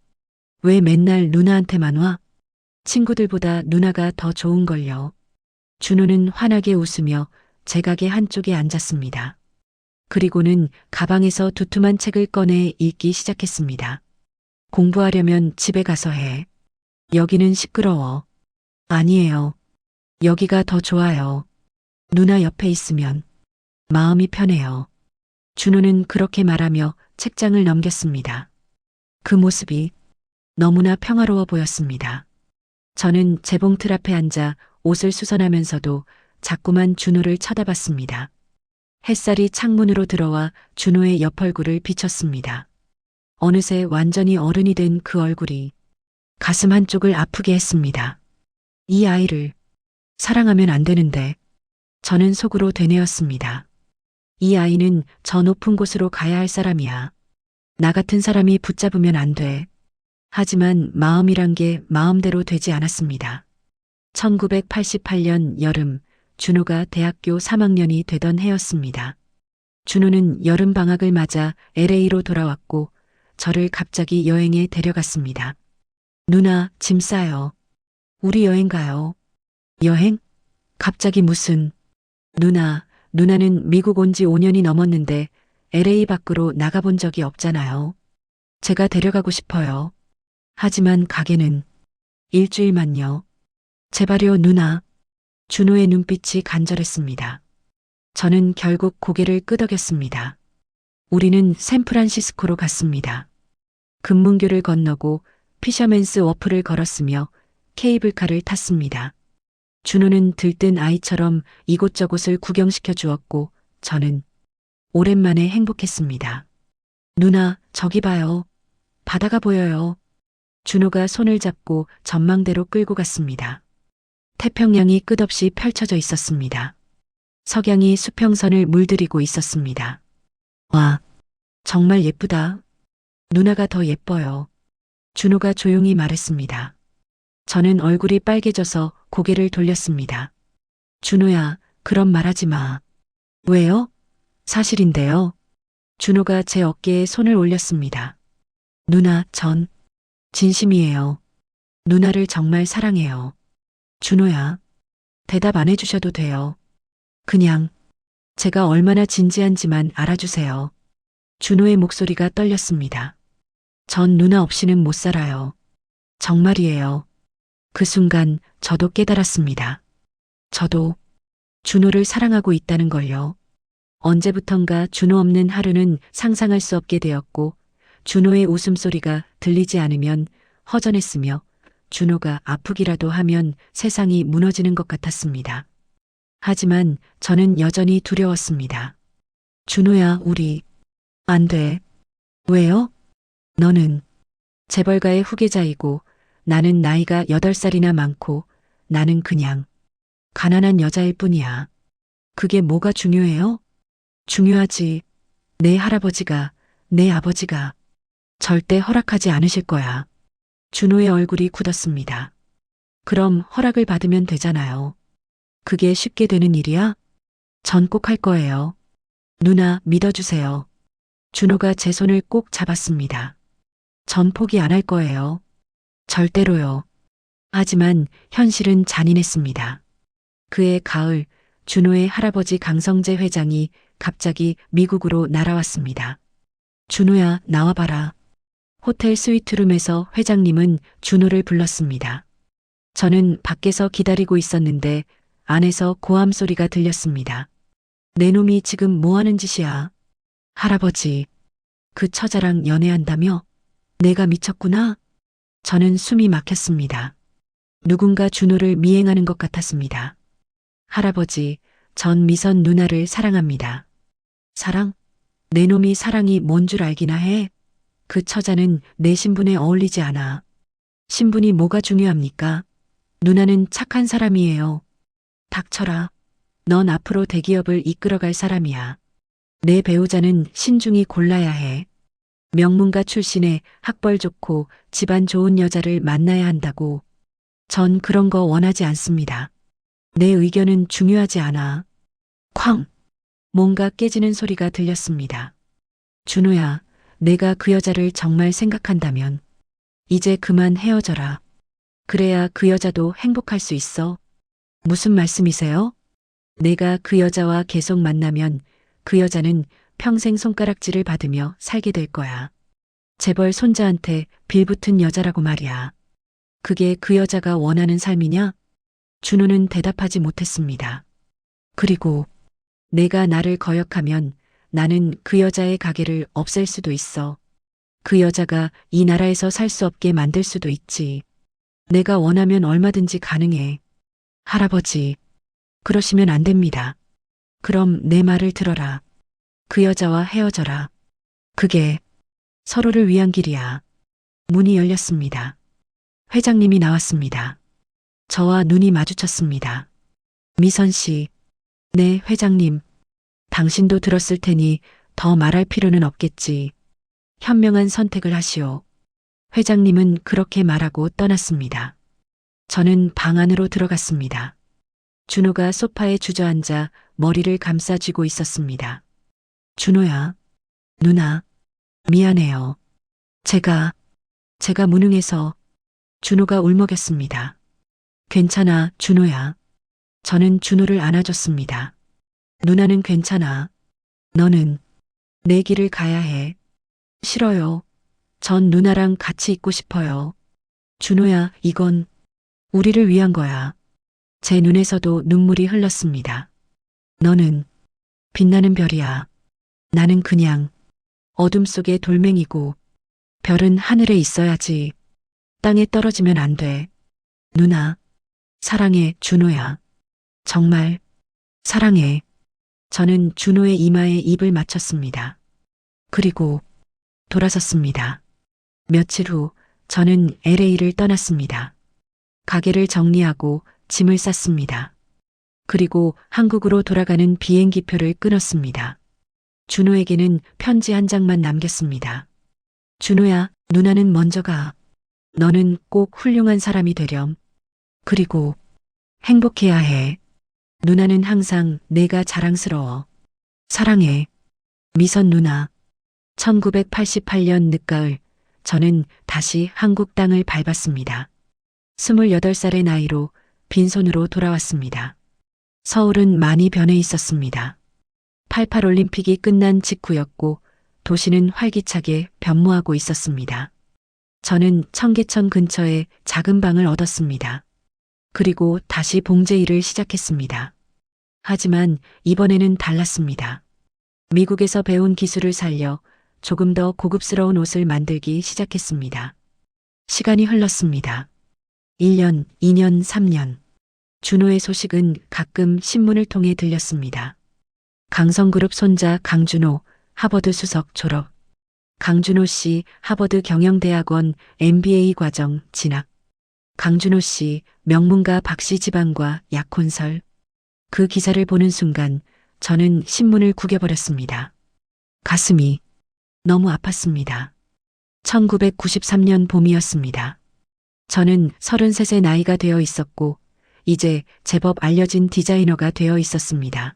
왜 맨날 누나한테만 와? 친구들보다 누나가 더 좋은걸요. 준호는 환하게 웃으며 제 가게 한쪽에 앉았습니다. 그리고는 가방에서 두툼한 책을 꺼내 읽기 시작했습니다. 공부하려면 집에 가서 해. 여기는 시끄러워. 아니에요. 여기가 더 좋아요. 누나 옆에 있으면 마음이 편해요. 준호는 그렇게 말하며 책장을 넘겼습니다. 그 모습이 너무나 평화로워 보였습니다. 저는 재봉틀 앞에 앉아 옷을 수선하면서도 자꾸만 준호를 쳐다봤습니다. 햇살이 창문으로 들어와 준호의 옆 얼굴을 비쳤습니다. 어느새 완전히 어른이 된 그 얼굴이 가슴 한쪽을 아프게 했습니다. 이 아이를 사랑하면 안 되는데 저는 속으로 되뇌었습니다. 이 아이는 저 높은 곳으로 가야 할 사람이야. 나 같은 사람이 붙잡으면 안 돼. 하지만 마음이란 게 마음대로 되지 않았습니다. 1988년 여름, 준호가 대학교 3학년이 되던 해였습니다. 준호는 여름 방학을 맞아 LA로 돌아왔고 저를 갑자기 여행에 데려갔습니다. 누나, 짐 싸요. 우리 여행 가요. 여행? 갑자기 무슨? 누나는 미국 온 지 5년이 넘었는데 LA 밖으로 나가본 적이 없잖아요. 제가 데려가고 싶어요. 하지만 가게는 일주일만요. 제발요, 누나. 준호의 눈빛이 간절했습니다. 저는 결국 고개를 끄덕였습니다. 우리는 샌프란시스코로 갔습니다. 금문교를 건너고 피셔맨스 워프를 걸었으며 케이블카를 탔습니다. 준호는 들뜬 아이처럼 이곳저곳을 구경시켜 주었고 저는 오랜만에 행복했습니다. 누나, 저기 봐요. 바다가 보여요. 준호가 손을 잡고 전망대로 끌고 갔습니다. 태평양이 끝없이 펼쳐져 있었습니다. 석양이 수평선을 물들이고 있었습니다. 와, 정말 예쁘다. 누나가 더 예뻐요. 준호가 조용히 말했습니다. 저는 얼굴이 빨개져서 고개를 돌렸습니다. 준호야, 그런 말하지 마. 왜요? 사실인데요. 준호가 제 어깨에 손을 올렸습니다. 누나, 전 진심이에요. 누나를 정말 사랑해요. 준호야, 대답 안 해주셔도 돼요. 그냥 제가 얼마나 진지한지만 알아주세요. 준호의 목소리가 떨렸습니다. 전 누나 없이는 못 살아요. 정말이에요. 그 순간 저도 깨달았습니다. 저도 준호를 사랑하고 있다는 걸요. 언제부턴가 준호 없는 하루는 상상할 수 없게 되었고 준호의 웃음소리가 들리지 않으면 허전했으며 준호가 아프기라도 하면 세상이 무너지는 것 같았습니다. 하지만 저는 여전히 두려웠습니다. 준호야, 우리 안 돼. 왜요? 너는 재벌가의 후계자이고 나는 나이가 8살이나 많고 나는 그냥 가난한 여자일 뿐이야. 그게 뭐가 중요해요? 중요하지. 내 할아버지가, 내 아버지가 절대 허락하지 않으실 거야. 준호의 얼굴이 굳었습니다. 그럼 허락을 받으면 되잖아요. 그게 쉽게 되는 일이야? 전 꼭 할 거예요. 누나, 믿어주세요. 준호가 제 손을 꼭 잡았습니다. 전 포기 안 할 거예요. 절대로요. 하지만 현실은 잔인했습니다. 그해 가을, 준호의 할아버지 강성재 회장이 갑자기 미국으로 날아왔습니다. 준호야, 나와봐라. 호텔 스위트룸에서 회장님은 준호를 불렀습니다. 저는 밖에서 기다리고 있었는데 안에서 고함 소리가 들렸습니다. 내 놈이 지금 뭐 하는 짓이야? 할아버지, 그 처자랑 연애한다며? 내가 미쳤구나? 저는 숨이 막혔습니다. 누군가 준호를 미행하는 것 같았습니다. 할아버지, 전 미선 누나를 사랑합니다. 사랑? 내 놈이 사랑이 뭔 줄 알기나 해? 그 처자는 내 신분에 어울리지 않아. 신분이 뭐가 중요합니까? 누나는 착한 사람이에요. 닥쳐라. 넌 앞으로 대기업을 이끌어갈 사람이야. 내 배우자는 신중히 골라야 해. 명문가 출신의 학벌 좋고 집안 좋은 여자를 만나야 한다고. 전 그런 거 원하지 않습니다. 내 의견은 중요하지 않아. 쾅! 뭔가 깨지는 소리가 들렸습니다. 준호야, 내가 그 여자를 정말 생각한다면 이제 그만 헤어져라. 그래야 그 여자도 행복할 수 있어. 무슨 말씀이세요? 내가 그 여자와 계속 만나면 그 여자는 평생 손가락질을 받으며 살게 될 거야. 재벌 손자한테 빌붙은 여자라고 말이야. 그게 그 여자가 원하는 삶이냐? 준호는 대답하지 못했습니다. 그리고 내가 나를 거역하면 나는 그 여자의 가게를 없앨 수도 있어. 그 여자가 이 나라에서 살 수 없게 만들 수도 있지. 내가 원하면 얼마든지 가능해. 할아버지, 그러시면 안 됩니다. 그럼 내 말을 들어라. 그 여자와 헤어져라. 그게 서로를 위한 길이야. 문이 열렸습니다. 회장님이 나왔습니다. 저와 눈이 마주쳤습니다. 미선 씨, 네, 회장님. 당신도 들었을 테니 더 말할 필요는 없겠지. 현명한 선택을 하시오. 회장님은 그렇게 말하고 떠났습니다. 저는 방 안으로 들어갔습니다. 준호가 소파에 주저앉아 머리를 감싸쥐고 있었습니다. 준호야, 누나, 미안해요. 제가 무능해서. 준호가 울먹였습니다. 괜찮아, 준호야. 저는 준호를 안아줬습니다. 누나는 괜찮아. 너는 내 길을 가야 해. 싫어요. 전 누나랑 같이 있고 싶어요. 준호야, 이건 우리를 위한 거야. 제 눈에서도 눈물이 흘렀습니다. 너는 빛나는 별이야. 나는 그냥 어둠 속의 돌멩이고 별은 하늘에 있어야지. 땅에 떨어지면 안 돼. 누나, 사랑해, 준호야. 정말 사랑해. 저는 준호의 이마에 입을 맞췄습니다. 그리고 돌아섰습니다. 며칠 후 저는 LA를 떠났습니다. 가게를 정리하고 짐을 쌌습니다. 그리고 한국으로 돌아가는 비행기표를 끊었습니다. 준호에게는 편지 한 장만 남겼습니다. 준호야, 누나는 먼저 가. 너는 꼭 훌륭한 사람이 되렴. 그리고 행복해야 해. 누나는 항상 내가 자랑스러워. 사랑해. 미선 누나. 1988년 늦가을, 저는 다시 한국 땅을 밟았습니다. 28살의 나이로 빈손으로 돌아왔습니다. 서울은 많이 변해 있었습니다. 88 올림픽이 끝난 직후였고 도시는 활기차게 변모하고 있었습니다. 저는 청계천 근처에 작은 방을 얻었습니다. 그리고 다시 봉제 일을 시작했습니다. 하지만 이번에는 달랐습니다. 미국에서 배운 기술을 살려 조금 더 고급스러운 옷을 만들기 시작했습니다. 시간이 흘렀습니다. 1년, 2년, 3년. 준호의 소식은 가끔 신문을 통해 들렸습니다. 강성그룹 손자 강준호, 하버드 수석 졸업. 강준호 씨, 하버드 경영대학원 MBA 과정 진학. 강준호 씨, 명문가 박씨 집안과 약혼설. 그 기사를 보는 순간 저는 신문을 구겨버렸습니다. 가슴이 너무 아팠습니다. 1993년 봄이었습니다. 저는 33세 나이가 되어 있었고 이제 제법 알려진 디자이너가 되어 있었습니다.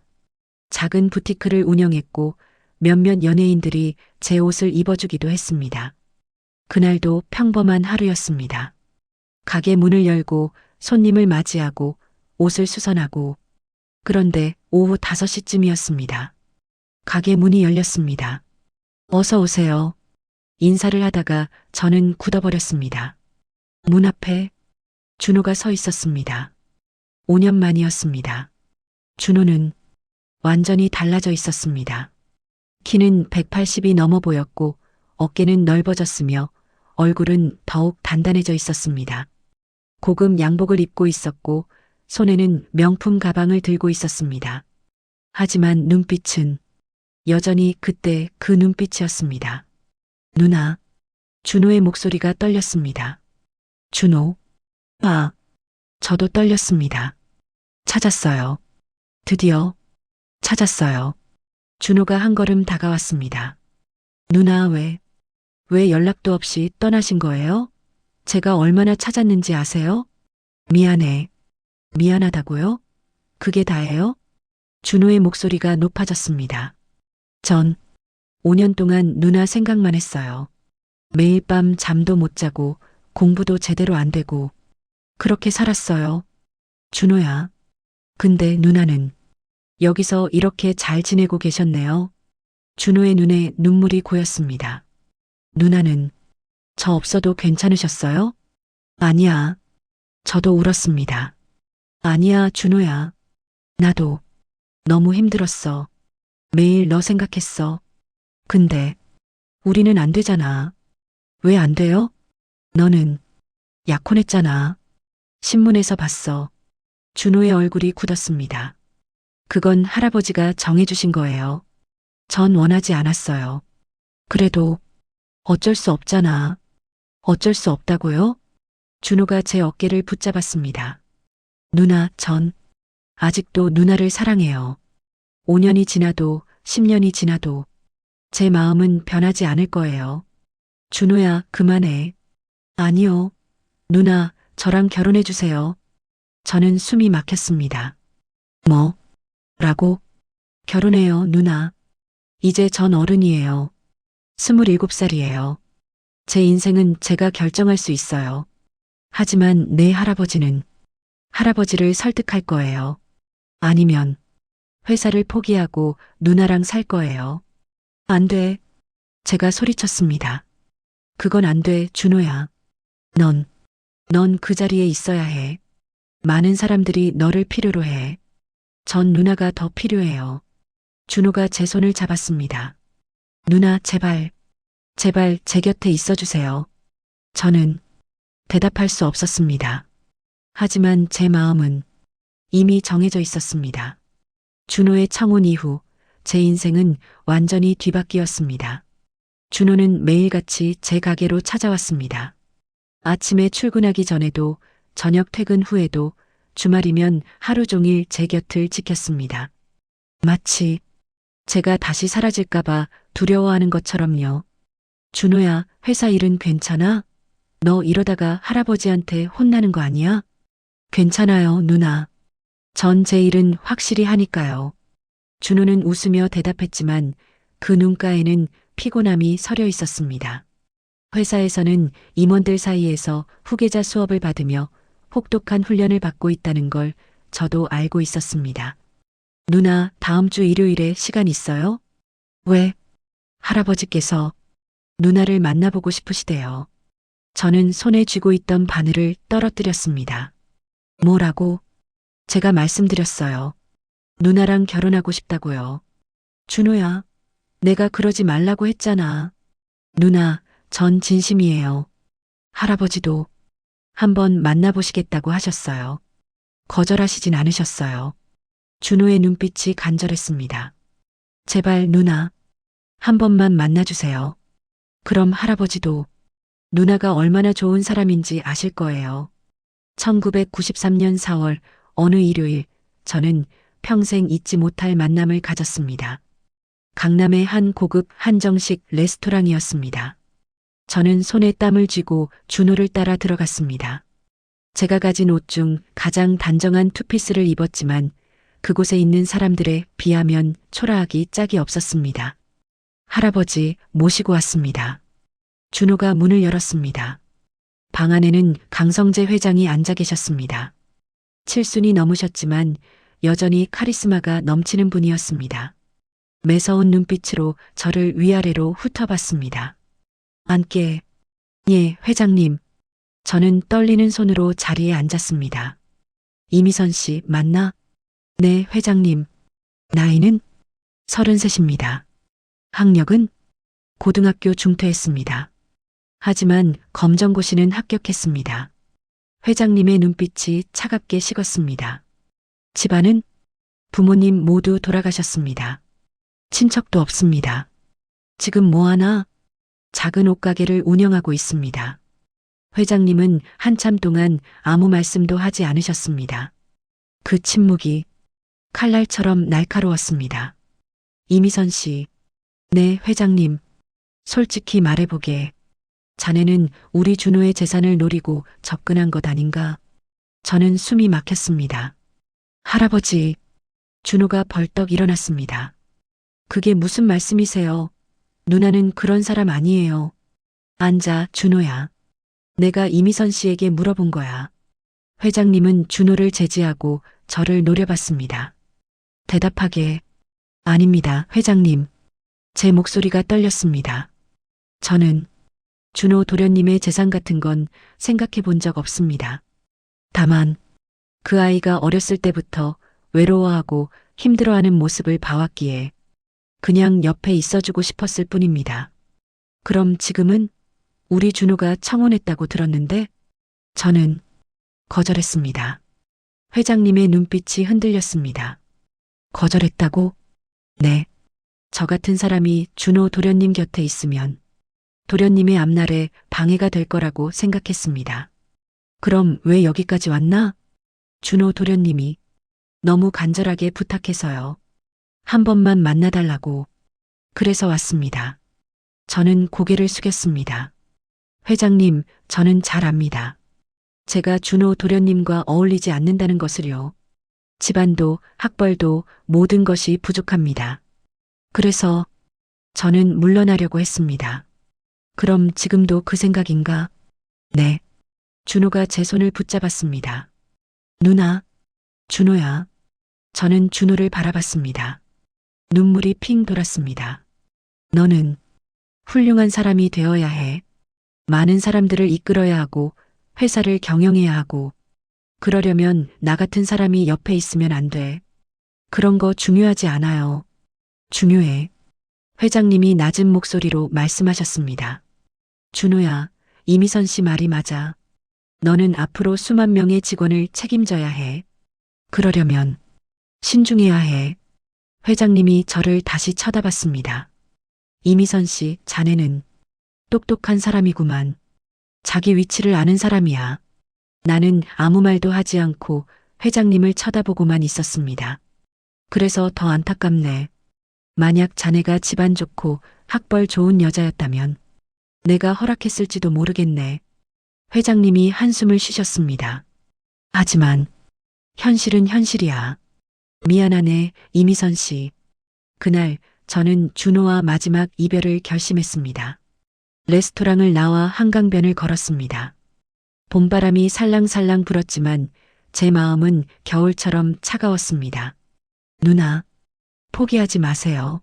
작은 부티크를 운영했고 몇몇 연예인들이 제 옷을 입어주기도 했습니다. 그날도 평범한 하루였습니다. 가게 문을 열고 손님을 맞이하고 옷을 수선하고. 그런데 오후 5시쯤이었습니다. 가게 문이 열렸습니다. 어서 오세요. 인사를 하다가 저는 굳어버렸습니다. 문 앞에 준호가 서 있었습니다. 5년 만이었습니다. 준호는 완전히 달라져 있었습니다. 키는 180이 넘어 보였고 어깨는 넓어졌으며 얼굴은 더욱 단단해져 있었습니다. 고급 양복을 입고 있었고 손에는 명품 가방을 들고 있었습니다. 하지만 눈빛은 여전히 그때 그 눈빛이었습니다. 누나, 준호의 목소리가 떨렸습니다. 준호, 아, 저도 떨렸습니다. 찾았어요. 드디어 찾았어요. 준호가 한 걸음 다가왔습니다. 누나 왜 연락도 없이 떠나신 거예요? 제가 얼마나 찾았는지 아세요? 미안해. 미안하다고요? 그게 다예요? 준호의 목소리가 높아졌습니다. 전 5년 동안 누나 생각만 했어요. 매일 밤 잠도 못 자고 공부도 제대로 안 되고 그렇게 살았어요. 준호야. 근데 누나는 여기서 이렇게 잘 지내고 계셨네요. 준호의 눈에 눈물이 고였습니다. 누나는 저 없어도 괜찮으셨어요? 아니야. 저도 울었습니다. 아니야, 준호야. 나도 너무 힘들었어. 매일 너 생각했어. 근데 우리는 안 되잖아. 왜 안 돼요? 너는 약혼했잖아. 신문에서 봤어. 준호의 얼굴이 굳었습니다. 그건 할아버지가 정해주신 거예요. 전 원하지 않았어요. 그래도 어쩔 수 없잖아. 어쩔 수 없다고요? 준호가 제 어깨를 붙잡았습니다. 누나, 전 아직도 누나를 사랑해요. 5년이 지나도 10년이 지나도 제 마음은 변하지 않을 거예요. 준호야, 그만해. 아니요. 누나, 저랑 결혼해 주세요. 저는 숨이 막혔습니다. 뭐? 라고? 결혼해요, 누나. 이제 전 어른이에요. 27살이에요. 제 인생은 제가 결정할 수 있어요. 하지만 내 할아버지는 할아버지를 설득할 거예요. 아니면 회사를 포기하고 누나랑 살 거예요. 안 돼. 제가 소리쳤습니다. 그건 안 돼, 준호야. 넌 그 자리에 있어야 해. 많은 사람들이 너를 필요로 해. 전 누나가 더 필요해요. 준호가 제 손을 잡았습니다. 누나, 제발 제 곁에 있어 주세요. 저는 대답할 수 없었습니다. 하지만 제 마음은 이미 정해져 있었습니다. 준호의 청혼 이후 제 인생은 완전히 뒤바뀌었습니다. 준호는 매일같이 제 가게로 찾아왔습니다. 아침에 출근하기 전에도 저녁 퇴근 후에도 주말이면 하루 종일 제 곁을 지켰습니다. 마치 제가 다시 사라질까봐 두려워하는 것처럼요. 준호야, 회사 일은 괜찮아? 너 이러다가 할아버지한테 혼나는 거 아니야? 괜찮아요, 누나. 전 제 일은 확실히 하니까요. 준호는 웃으며 대답했지만 그 눈가에는 피곤함이 서려 있었습니다. 회사에서는 임원들 사이에서 후계자 수업을 받으며 혹독한 훈련을 받고 있다는 걸 저도 알고 있었습니다. 누나, 다음 주 일요일에 시간 있어요? 왜? 할아버지께서 누나를 만나보고 싶으시대요. 저는 손에 쥐고 있던 바늘을 떨어뜨렸습니다. 뭐라고? 제가 말씀드렸어요. 누나랑 결혼하고 싶다고요. 준호야, 내가 그러지 말라고 했잖아. 누나, 전 진심이에요. 할아버지도 한번 만나보시겠다고 하셨어요. 거절하시진 않으셨어요. 준호의 눈빛이 간절했습니다. 제발 누나, 한 번만 만나주세요. 그럼 할아버지도 누나가 얼마나 좋은 사람인지 아실 거예요. 1993년 4월 어느 일요일 저는 평생 잊지 못할 만남을 가졌습니다. 강남의 한 고급 한정식 레스토랑이었습니다. 저는 손에 땀을 쥐고 준호를 따라 들어갔습니다. 제가 가진 옷 중 가장 단정한 투피스를 입었지만 그곳에 있는 사람들에 비하면 초라하기 짝이 없었습니다. 할아버지 모시고 왔습니다. 준호가 문을 열었습니다. 방 안에는 강성재 회장이 앉아 계셨습니다. 칠순이 넘으셨지만 여전히 카리스마가 넘치는 분이었습니다. 매서운 눈빛으로 저를 위아래로 훑어봤습니다. 앉게. 예, 회장님. 저는 떨리는 손으로 자리에 앉았습니다. 이미선 씨 맞나? 네, 회장님. 나이는 33입니다. 학력은 고등학교 중퇴했습니다. 하지만 검정고시는 합격했습니다. 회장님의 눈빛이 차갑게 식었습니다. 집안은 부모님 모두 돌아가셨습니다. 친척도 없습니다. 지금 뭐하나? 작은 옷가게를 운영하고 있습니다. 회장님은 한참 동안 아무 말씀도 하지 않으셨습니다. 그 침묵이 칼날처럼 날카로웠습니다. 이미선 씨. 네, 회장님. 솔직히 말해보게. 자네는 우리 준호의 재산을 노리고 접근한 것 아닌가? 저는 숨이 막혔습니다. 할아버지. 준호가 벌떡 일어났습니다. 그게 무슨 말씀이세요? 누나는 그런 사람 아니에요. 앉아, 준호야. 내가 이미선 씨에게 물어본 거야. 회장님은 준호를 제지하고 저를 노려봤습니다. 대답하게, 아닙니다, 회장님. 제 목소리가 떨렸습니다. 저는 준호 도련님의 재산 같은 건 생각해 본 적 없습니다. 다만 그 아이가 어렸을 때부터 외로워하고 힘들어하는 모습을 봐왔기에 그냥 옆에 있어주고 싶었을 뿐입니다. 그럼 지금은 우리 준호가 청혼했다고 들었는데 저는 거절했습니다. 회장님의 눈빛이 흔들렸습니다. 거절했다고? 네. 저 같은 사람이 준호 도련님 곁에 있으면 도련님의 앞날에 방해가 될 거라고 생각했습니다. 그럼 왜 여기까지 왔나? 준호 도련님이 너무 간절하게 부탁해서요. 한 번만 만나달라고. 그래서 왔습니다. 저는 고개를 숙였습니다. 회장님, 저는 잘 압니다. 제가 준호 도련님과 어울리지 않는다는 것을요. 집안도 학벌도 모든 것이 부족합니다. 그래서 저는 물러나려고 했습니다. 그럼 지금도 그 생각인가? 네. 준호가 제 손을 붙잡았습니다. 누나, 준호야. 저는 준호를 바라봤습니다. 눈물이 핑 돌았습니다. 너는 훌륭한 사람이 되어야 해. 많은 사람들을 이끌어야 하고 회사를 경영해야 하고 그러려면 나 같은 사람이 옆에 있으면 안 돼. 그런 거 중요하지 않아요. 중요해. 회장님이 낮은 목소리로 말씀하셨습니다. 준호야, 이미선 씨 말이 맞아. 너는 앞으로 수만 명의 직원을 책임져야 해. 그러려면 신중해야 해. 회장님이 저를 다시 쳐다봤습니다. 이미선 씨, 자네는 똑똑한 사람이구만. 자기 위치를 아는 사람이야. 나는 아무 말도 하지 않고 회장님을 쳐다보고만 있었습니다. 그래서 더 안타깝네. 만약 자네가 집안 좋고 학벌 좋은 여자였다면 내가 허락했을지도 모르겠네. 회장님이 한숨을 쉬셨습니다. 하지만 현실은 현실이야. 미안하네, 이미선 씨. 그날 저는 준호와 마지막 이별을 결심했습니다. 레스토랑을 나와 한강변을 걸었습니다. 봄바람이 살랑살랑 불었지만 제 마음은 겨울처럼 차가웠습니다. 누나, 포기하지 마세요.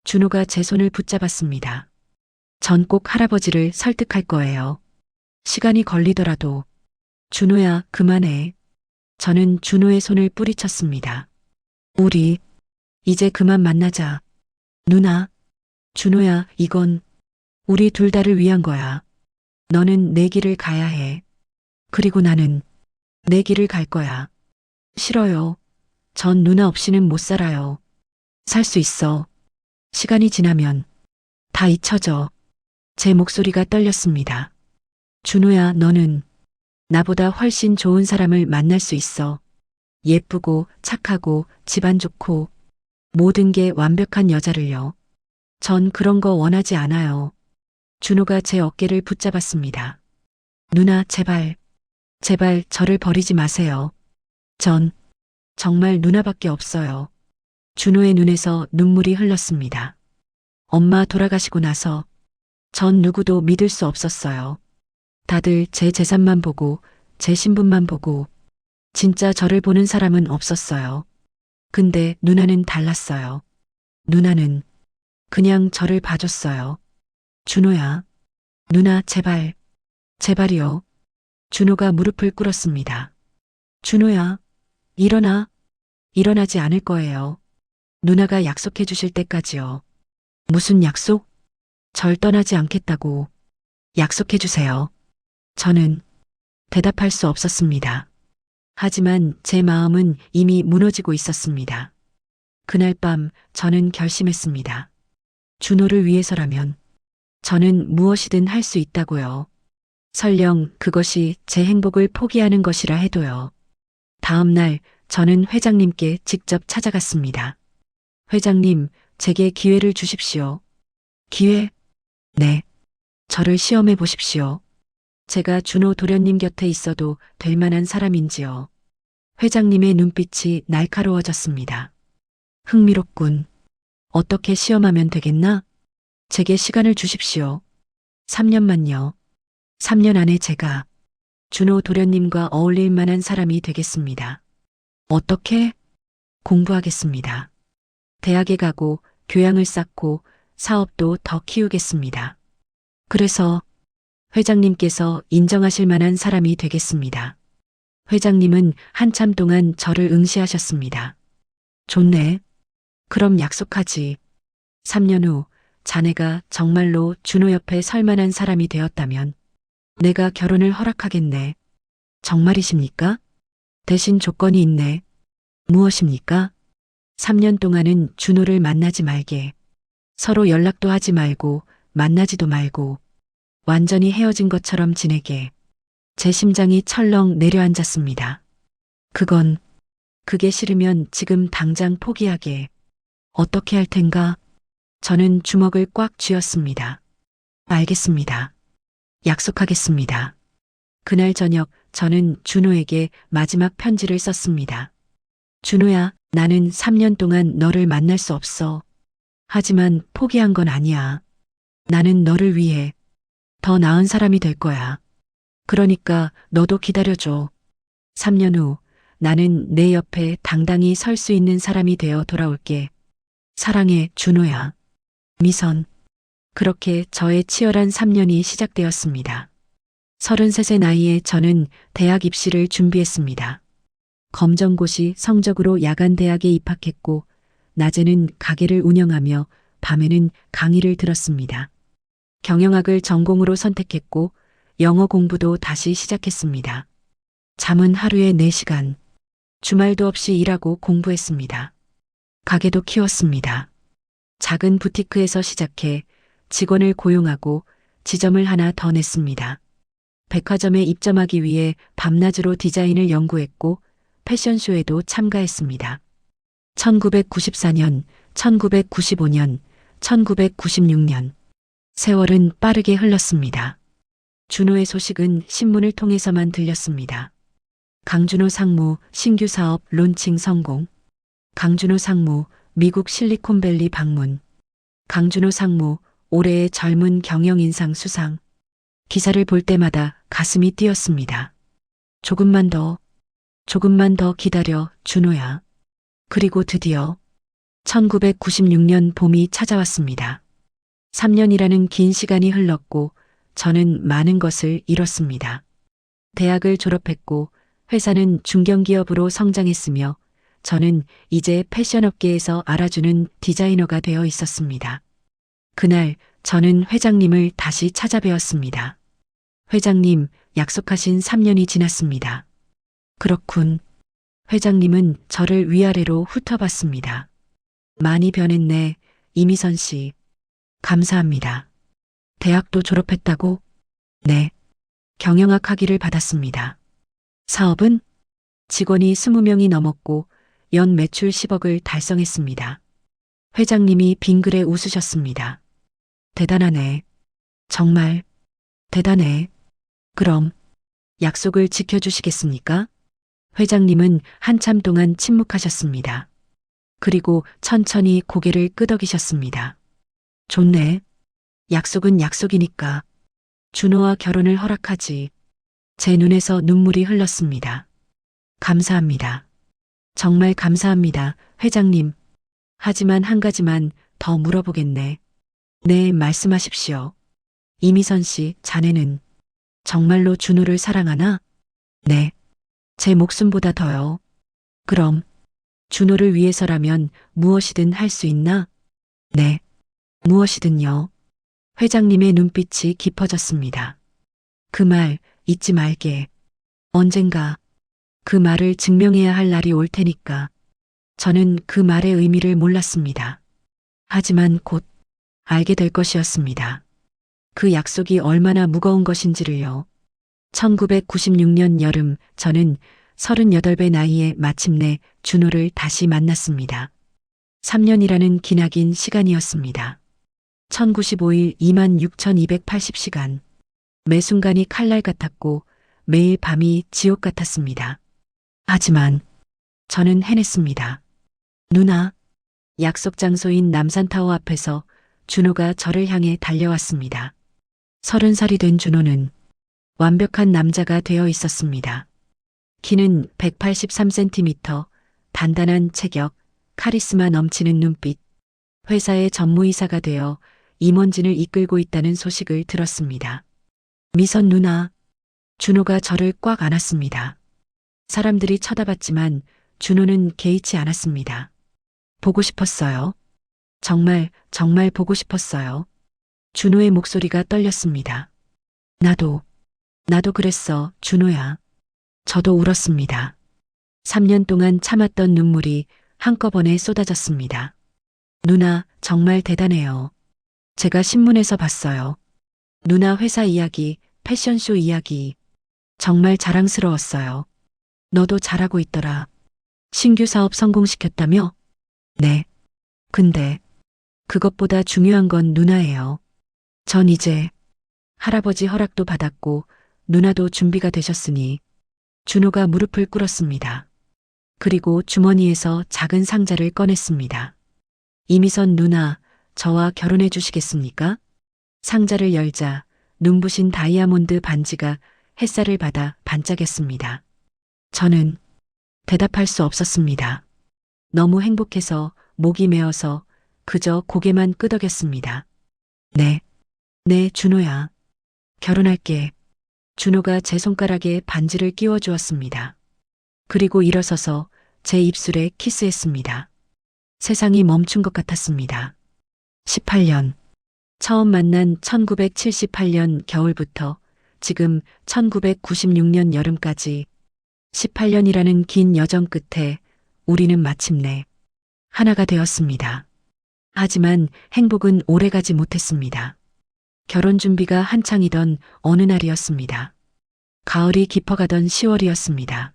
준호가 제 손을 붙잡았습니다. 전 꼭 할아버지를 설득할 거예요. 시간이 걸리더라도. 준호야, 그만해. 저는 준호의 손을 뿌리쳤습니다. 우리 이제 그만 만나자. 누나, 준호야, 이건 우리 둘 다를 위한 거야. 너는 내 길을 가야 해. 그리고 나는 내 길을 갈 거야. 싫어요. 전 누나 없이는 못 살아요. 살 수 있어. 시간이 지나면 다 잊혀져. 제 목소리가 떨렸습니다. 준호야, 너는 나보다 훨씬 좋은 사람을 만날 수 있어. 예쁘고 착하고 집안 좋고 모든 게 완벽한 여자를요. 전 그런 거 원하지 않아요. 준호가 제 어깨를 붙잡았습니다. 누나, 제발, 제발 저를 버리지 마세요. 전 정말 누나밖에 없어요. 준호의 눈에서 눈물이 흘렀습니다. 엄마 돌아가시고 나서 전 누구도 믿을 수 없었어요. 다들 제 재산만 보고 제 신분만 보고 진짜 저를 보는 사람은 없었어요. 근데 누나는 달랐어요. 누나는 그냥 저를 봐줬어요. 준호야, 누나 제발, 제발이요. 준호가 무릎을 꿇었습니다. 준호야, 일어나. 일어나지 않을 거예요. 누나가 약속해 주실 때까지요. 무슨 약속? 절 떠나지 않겠다고. 약속해 주세요. 저는 대답할 수 없었습니다. 하지만 제 마음은 이미 무너지고 있었습니다. 그날 밤 저는 결심했습니다. 준호를 위해서라면 저는 무엇이든 할 수 있다고요. 설령 그것이 제 행복을 포기하는 것이라 해도요. 다음 날 저는 회장님께 직접 찾아갔습니다. 회장님, 제게 기회를 주십시오. 기회? 네. 저를 시험해 보십시오. 제가 준호 도련님 곁에 있어도 될 만한 사람인지요. 회장님의 눈빛이 날카로워졌습니다. 흥미롭군. 어떻게 시험하면 되겠나? 제게 시간을 주십시오. 3년만요. 3년 안에 제가 준호 도련님과 어울릴 만한 사람이 되겠습니다. 어떻게? 공부하겠습니다. 대학에 가고 교양을 쌓고 사업도 더 키우겠습니다. 그래서 회장님께서 인정하실 만한 사람이 되겠습니다. 회장님은 한참 동안 저를 응시하셨습니다. 좋네. 그럼 약속하지. 3년 후 자네가 정말로 준호 옆에 설 만한 사람이 되었다면 내가 결혼을 허락하겠네. 정말이십니까? 대신 조건이 있네. 무엇입니까? 3년 동안은 준호를 만나지 말게. 서로 연락도 하지 말고 만나지도 말고 완전히 헤어진 것처럼 지내게. 제 심장이 철렁 내려앉았습니다. 그게 싫으면 지금 당장 포기하게. 어떻게 할 텐가? 저는 주먹을 꽉 쥐었습니다. 알겠습니다. 약속하겠습니다. 그날 저녁 저는 준호에게 마지막 편지를 썼습니다. 준호야, 나는 3년 동안 너를 만날 수 없어. 하지만 포기한 건 아니야. 나는 너를 위해 더 나은 사람이 될 거야. 그러니까 너도 기다려줘. 3년 후 나는 내 옆에 당당히 설 수 있는 사람이 되어 돌아올게. 사랑해, 준호야. 미선. 그렇게 저의 치열한 3년이 시작되었습니다. 33세 나이에 저는 대학 입시를 준비했습니다. 검정고시 성적으로 야간 대학에 입학했고, 낮에는 가게를 운영하며 밤에는 강의를 들었습니다. 경영학을 전공으로 선택했고, 영어 공부도 다시 시작했습니다. 잠은 하루에 4시간, 주말도 없이 일하고 공부했습니다. 가게도 키웠습니다. 작은 부티크에서 시작해 직원을 고용하고 지점을 하나 더 냈습니다. 백화점에 입점하기 위해 밤낮으로 디자인을 연구했고 패션쇼에도 참가했습니다. 1994년, 1995년, 1996년. 세월은 빠르게 흘렀습니다. 준호의 소식은 신문을 통해서만 들렸습니다. 강준호 상무 신규 사업 론칭 성공. 강준호 상무 미국 실리콘밸리 방문. 강준호 상무 올해의 젊은 경영인상 수상. 기사를 볼 때마다 가슴이 뛰었습니다. 조금만 더 기다려, 준호야. 그리고 드디어 1996년 봄이 찾아왔습니다. 3년이라는 긴 시간이 흘렀고 저는 많은 것을 잃었습니다. 대학을 졸업했고 회사는 중견기업으로 성장했으며 저는 이제 패션업계에서 알아주는 디자이너가 되어 있었습니다. 그날 저는 회장님을 다시 찾아뵈었습니다. 회장님, 약속하신 3년이 지났습니다. 그렇군. 회장님은 저를 위아래로 훑어봤습니다. 많이 변했네, 이미선 씨. 감사합니다. 대학도 졸업했다고? 네. 경영학 학위를 받았습니다. 사업은? 직원이 20명이 넘었고 연 매출 10억을 달성했습니다. 회장님이 빙그레 웃으셨습니다. 대단하네. 정말 대단해. 그럼 약속을 지켜주시겠습니까? 회장님은 한참 동안 침묵하셨습니다. 그리고 천천히 고개를 끄덕이셨습니다. 좋네. 약속은 약속이니까. 준호와 결혼을 허락하지. 제 눈에서 눈물이 흘렀습니다. 감사합니다. 정말 감사합니다, 회장님. 하지만 한 가지만 더 물어보겠네. 네, 말씀하십시오. 이미선 씨, 자네는 정말로 준호를 사랑하나? 네. 제 목숨보다 더요. 그럼 준호를 위해서라면 무엇이든 할 수 있나? 네. 무엇이든요. 회장님의 눈빛이 깊어졌습니다. 그 말 잊지 말게. 언젠가 그 말을 증명해야 할 날이 올 테니까. 저는 그 말의 의미를 몰랐습니다. 하지만 곧 알게 될 것이었습니다. 그 약속이 얼마나 무거운 것인지를요. 1996년 여름 저는 38배 나이에 마침내 준호를 다시 만났습니다. 3년이라는 기나긴 시간이었습니다. 1095일 26,280시간. 매 순간이 칼날 같았고 매일 밤이 지옥 같았습니다. 하지만 저는 해냈습니다. 누나, 약속 장소인 남산타워 앞에서 준호가 저를 향해 달려왔습니다. 30살이 된 준호는 완벽한 남자가 되어 있었습니다. 키는 183cm, 단단한 체격, 카리스마 넘치는 눈빛, 회사의 전무이사가 되어 임원진을 이끌고 있다는 소식을 들었습니다. 미선 누나, 준호가 저를 꽉 안았습니다. 사람들이 쳐다봤지만 준호는 개의치 않았습니다. 보고 싶었어요. 정말, 정말 보고 싶었어요. 준호의 목소리가 떨렸습니다. 나도 그랬어, 준호야. 저도 울었습니다. 3년 동안 참았던 눈물이 한꺼번에 쏟아졌습니다. 누나, 정말 대단해요. 제가 신문에서 봤어요. 누나 회사 이야기, 패션쇼 이야기. 정말 자랑스러웠어요. 너도 잘하고 있더라. 신규 사업 성공시켰다며? 네. 근데 그것보다 중요한 건 누나예요. 전 이제 할아버지 허락도 받았고 누나도 준비가 되셨으니 준호가 무릎을 꿇었습니다. 그리고 주머니에서 작은 상자를 꺼냈습니다. 이미선 누나, 저와 결혼해 주시겠습니까? 상자를 열자 눈부신 다이아몬드 반지가 햇살을 받아 반짝였습니다. 저는 대답할 수 없었습니다. 너무 행복해서 목이 메어서 그저 고개만 끄덕였습니다. 네, 준호야. 결혼할게. 준호가 제 손가락에 반지를 끼워 주었습니다. 그리고 일어서서 제 입술에 키스했습니다. 세상이 멈춘 것 같았습니다. 18년. 처음 만난 1978년 겨울부터 지금 1996년 여름까지 18년이라는 긴 여정 끝에 우리는 마침내 하나가 되었습니다. 하지만 행복은 오래가지 못했습니다. 결혼 준비가 한창이던 어느 날이었습니다. 가을이 깊어가던 10월이었습니다.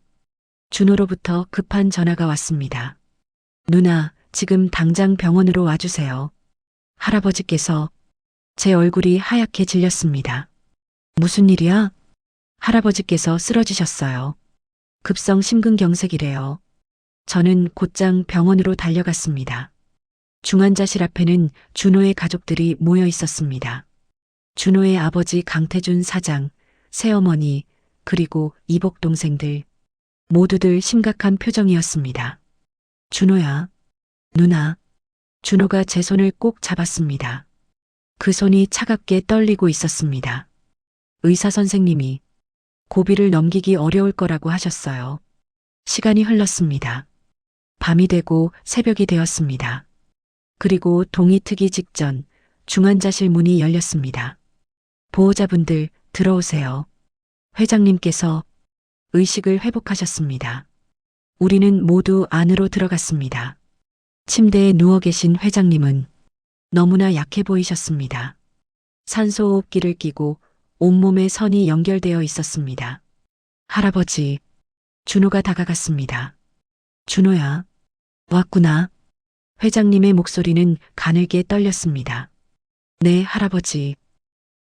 준호로부터 급한 전화가 왔습니다. 누나, 지금 당장 병원으로 와주세요. 할아버지께서. 제 얼굴이 하얗게 질렸습니다. 무슨 일이야? 할아버지께서 쓰러지셨어요. 급성 심근경색이래요. 저는 곧장 병원으로 달려갔습니다. 중환자실 앞에는 준호의 가족들이 모여 있었습니다. 준호의 아버지 강태준 사장, 새어머니, 그리고 이복 동생들, 모두들 심각한 표정이었습니다. 준호야, 누나. 준호가 제 손을 꼭 잡았습니다. 그 손이 차갑게 떨리고 있었습니다. 의사 선생님이 고비를 넘기기 어려울 거라고 하셨어요. 시간이 흘렀습니다. 밤이 되고 새벽이 되었습니다. 그리고 동이 트기 직전 중환자실 문이 열렸습니다. 보호자분들 들어오세요. 회장님께서 의식을 회복하셨습니다. 우리는 모두 안으로 들어갔습니다. 침대에 누워 계신 회장님은 너무나 약해 보이셨습니다. 산소호흡기를 끼고 온몸에 선이 연결되어 있었습니다. 할아버지, 준호가 다가갔습니다. 준호야, 왔구나. 회장님의 목소리는 가늘게 떨렸습니다. 네, 할아버지.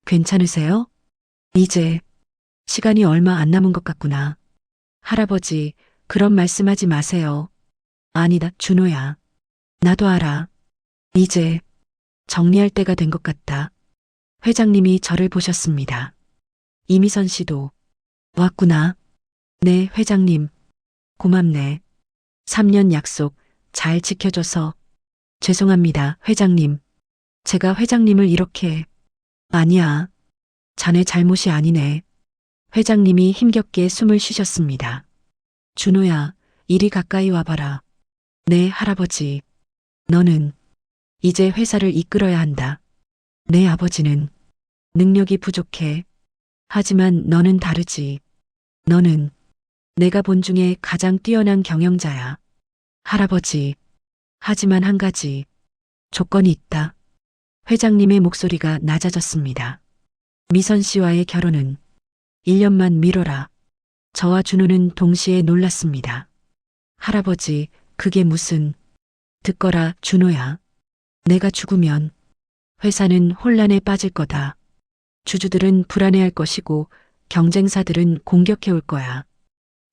괜찮으세요? 이제 시간이 얼마 안 남은 것 같구나. 할아버지, 그런 말씀하지 마세요. 아니다, 준호야. 나도 알아. 이제 정리할 때가 된 것 같다. 회장님이 저를 보셨습니다. 이미선 씨도 왔구나. 네, 회장님. 고맙네. 3년 약속 잘 지켜줘서 죄송합니다, 회장님. 제가 회장님을 이렇게. 아니야. 자네 잘못이 아니네. 회장님이 힘겹게 숨을 쉬셨습니다. 준호야, 이리 가까이 와봐라. 네, 할아버지. 너는 이제 회사를 이끌어야 한다. 내 아버지는 능력이 부족해. 하지만 너는 다르지. 너는 내가 본 중에 가장 뛰어난 경영자야. 할아버지. 하지만 한 가지 조건이 있다. 회장님의 목소리가 낮아졌습니다. 미선 씨와의 결혼은 1년만 미뤄라. 저와 준호는 동시에 놀랐습니다. 할아버지, 그게 무슨. 듣거라, 준호야. 내가 죽으면 회사는 혼란에 빠질 거다. 주주들은 불안해할 것이고 경쟁사들은 공격해 올 거야.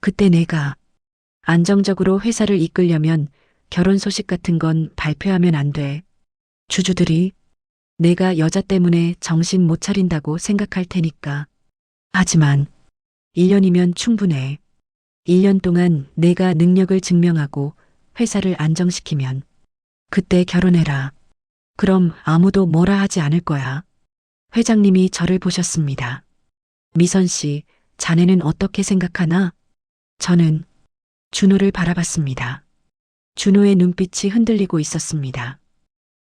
그때 내가 안정적으로 회사를 이끌려면 결혼 소식 같은 건 발표하면 안 돼. 주주들이 내가 여자 때문에 정신 못 차린다고 생각할 테니까. 하지만 1년이면 충분해. 1년 동안 내가 능력을 증명하고 회사를 안정시키면 그때 결혼해라. 그럼 아무도 뭐라 하지 않을 거야. 회장님이 저를 보셨습니다. 미선 씨, 자네는 어떻게 생각하나? 저는 준호를 바라봤습니다. 준호의 눈빛이 흔들리고 있었습니다.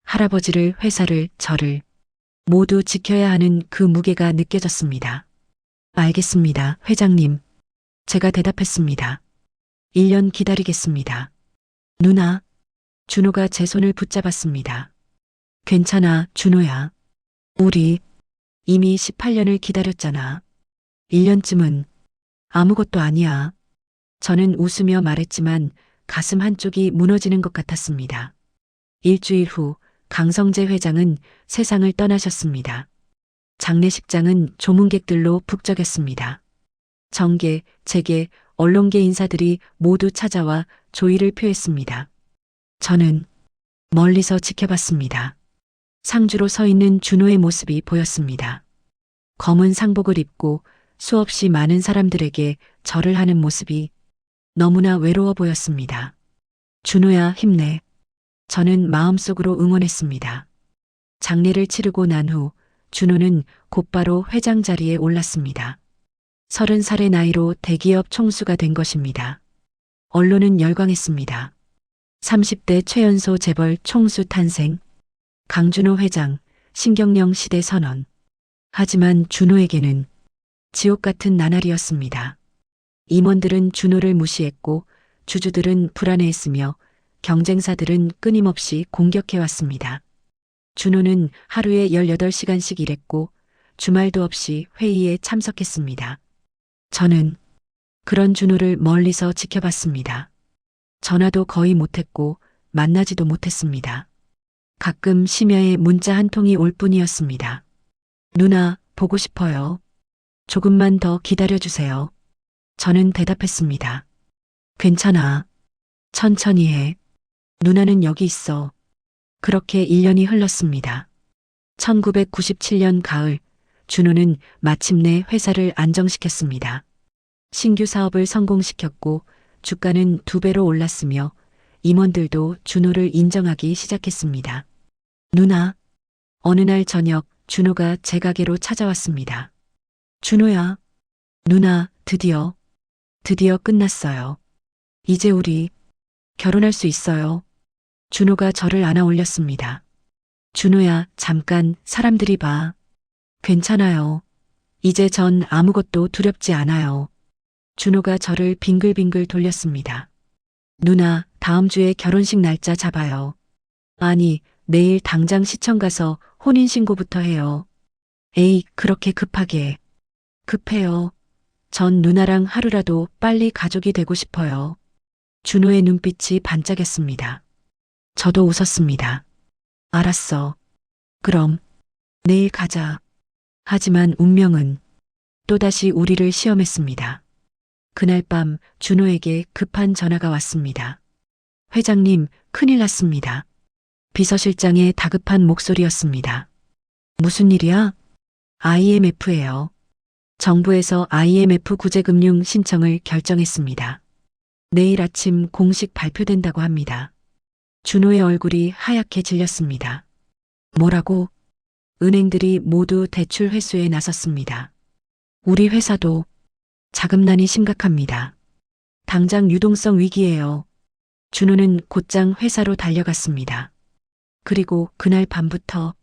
할아버지를, 회사를, 저를 모두 지켜야 하는 그 무게가 느껴졌습니다. 알겠습니다, 회장님. 제가 대답했습니다. 1년 기다리겠습니다. 누나, 준호가 제 손을 붙잡았습니다. 괜찮아, 준호야. 우리 이미 18년을 기다렸잖아. 1년쯤은 아무것도 아니야. 저는 웃으며 말했지만 가슴 한쪽이 무너지는 것 같았습니다. 일주일 후 강성재 회장은 세상을 떠나셨습니다. 장례식장은 조문객들로 북적였습니다. 정계, 재계, 언론계 인사들이 모두 찾아와 조의를 표했습니다. 저는 멀리서 지켜봤습니다. 상주로 서 있는 준호의 모습이 보였습니다. 검은 상복을 입고 수없이 많은 사람들에게 절을 하는 모습이 너무나 외로워 보였습니다. 준호야, 힘내. 저는 마음속으로 응원했습니다. 장례를 치르고 난 후 준호는 곧바로 회장 자리에 올랐습니다. 30살의 나이로 대기업 총수가 된 것입니다. 언론은 열광했습니다. 30대 최연소 재벌 총수 탄생, 강준호 회장, 신경영 시대 선언. 하지만 준호에게는 지옥 같은 나날이었습니다. 임원들은 준호를 무시했고 주주들은 불안해했으며 경쟁사들은 끊임없이 공격해왔습니다. 준호는 하루에 18시간씩 일했고 주말도 없이 회의에 참석했습니다. 저는 그런 준호를 멀리서 지켜봤습니다. 전화도 거의 못했고 만나지도 못했습니다. 가끔 심야에 문자 한 통이 올 뿐이었습니다. 누나, 보고 싶어요. 조금만 더 기다려주세요. 저는 대답했습니다. 괜찮아. 천천히 해. 누나는 여기 있어. 그렇게 1년이 흘렀습니다. 1997년 가을, 준호는 마침내 회사를 안정시켰습니다. 신규 사업을 성공시켰고 주가는 2배로 올랐으며 임원들도 준호를 인정하기 시작했습니다. 누나, 어느 날 저녁 준호가 제 가게로 찾아왔습니다. 준호야, 누나, 드디어 끝났어요. 이제 우리 결혼할 수 있어요. 준호가 저를 안아 올렸습니다. 준호야, 잠깐, 사람들이 봐. 괜찮아요. 이제 전 아무것도 두렵지 않아요. 준호가 저를 빙글빙글 돌렸습니다. 누나, 다음 주에 결혼식 날짜 잡아요. 아니, 내일 당장 시청 가서 혼인신고부터 해요. 에이, 그렇게 급하게. 급해요. 전 누나랑 하루라도 빨리 가족이 되고 싶어요. 준호의 눈빛이 반짝였습니다. 저도 웃었습니다. 알았어. 그럼 내일 가자. 하지만 운명은 또다시 우리를 시험했습니다. 그날 밤 준호에게 급한 전화가 왔습니다. 회장님, 큰일 났습니다. 비서실장의 다급한 목소리였습니다. 무슨 일이야? IMF예요. 정부에서 IMF 구제금융 신청을 결정했습니다. 내일 아침 공식 발표된다고 합니다. 준호의 얼굴이 하얗게 질렸습니다. 뭐라고? 은행들이 모두 대출 회수에 나섰습니다. 우리 회사도 자금난이 심각합니다. 당장 유동성 위기예요. 준호는 곧장 회사로 달려갔습니다. 그리고 그날 밤부터